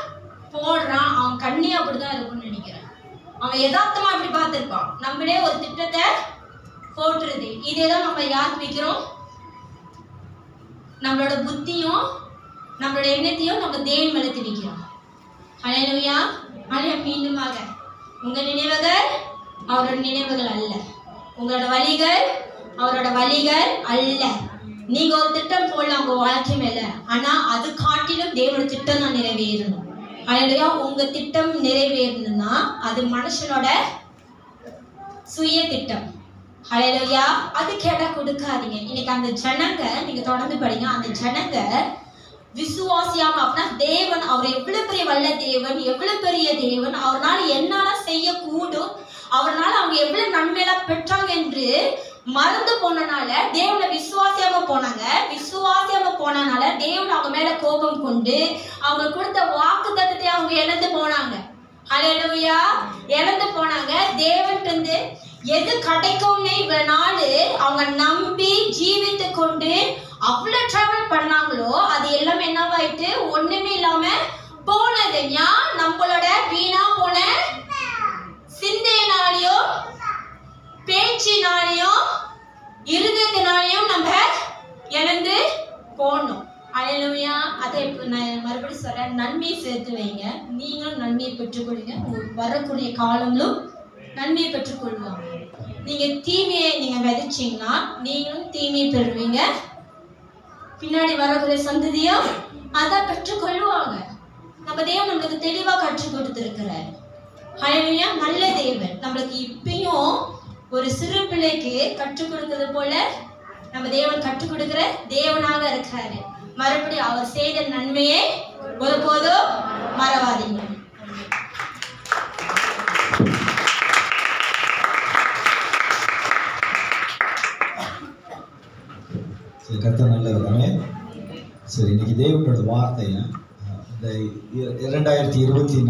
போடுறான், அவன் கண்ணி அப்படிதான் இருக்கும்னு நினைக்கிறேன். அவன் யதார்த்தமா அப்படி பார்த்துருப்பான். நம்மளே ஒரு திட்டத்தை போட்டுருது. இதேதான் நம்ம யாருக்கு வைக்கிறோம்? நம்மளோட புத்தியும் நம்மளோட எண்ணத்தையும் நம்ம தேவன் மேல திணிக்கிறோம். அல்லேலூயா. அல்லேலூயா. மீண்டுமாக உங்க நினைவுகள் அவரோட நினைவுகள் அல்ல, உங்களோட வழிகள் அவரோட வழிகள் அல்ல. நீங்க ஒரு திட்டம் போடலாம் உங்க வாழ்க்கை மேல, ஆனா அது காட்டிலும் தேவனோட திட்டம் தான் நிறைவேறணும். அல்லேலூயா. உங்க திட்டம் நிறைவேறணும்னா அது மனுஷனோட சுய திட்டம். அல்லேலூயா. அது கேட்டா கொடுக்காதீங்க. இன்னைக்கு அந்த ஜனங்க, நீங்க தொடர்ந்து படிங்க, அந்த ஜனங்க விசுவாசியாம, அப்படின்னா தேவன் அவர் எவ்வளவு பெரிய வல்ல தேவன், எவ்வளவு பெரிய தேவன், அவரால் என்னால செய்யக்கூடும், அவரால் அவங்க எவ்வளவு நன்மையெல்லாம் பெற்றாங்க என்று மறந்து போனனால தேவனை விசுவாசியாம போனாங்க. விசுவாசியாம போனனால தேவன் அவங்க மேல கோபம் கொண்டு அவங்க கொடுத்த வாக்குத்தத்தத்தை அவங்க இழந்து போனாங்க. அல்லேலூயா. இழந்து போனாங்க. தேவன்கிட்ட எது கிடைக்கும்னு இவ்வளவு நாள் அவங்க நம்பி ஜீவித்து கொண்டு அவ்வளவு டிராவல் பண்ணாங்களோ அது எல்லாமே என்னவாயிட்டு? ஒண்ணுமே இல்லாம போனது. நம்மளோட வீணா போன சிந்தையினாலையும் பேச்சினாலையும் இருதயத்தினாலையும் நம்ம இழந்து போனோம். அல்லேலூயா. அதை நான் மறுபடியும் சொல்றேன், நன்மையை சேர்த்து வைங்க. நீங்களும் நன்மையை பெற்றுக்கொள்ளுங்க. உங்களுக்கு வரக்கூடிய காலங்களும் நன்மையை பெற்றுக்கொள்வாங்க. நீங்க தீமையை நீங்க விதைச்சீங்கன்னா நீங்களும் தீமையை பெறுவீங்க. பின்னாடி வரக்கூடிய சந்ததியும் அதான் பெற்றுக்கொள்வாங்க. நம்ம தேவன் நம்மளுக்கு தெளிவா கற்றுக் கொடுத்திருக்கிறார். அல்லேலூயா. நல்ல தேவன் நம்மளுக்கு இப்பயும் ஒரு சிறு பிள்ளைக்கு கற்றுக் கொடுக்கிறது போல நம்ம தேவன் கற்றுக் கொடுக்கிற தேவனாக இருக்கிறாரு. மறுபடியும் அவர் செய்த நன்மையை ஒருபோதும் மறவாதீங்க. கர்த்தர் நல்லவராமே. சரி, இன்னைக்கு தேவனோட வார்த்தையை இந்த 2024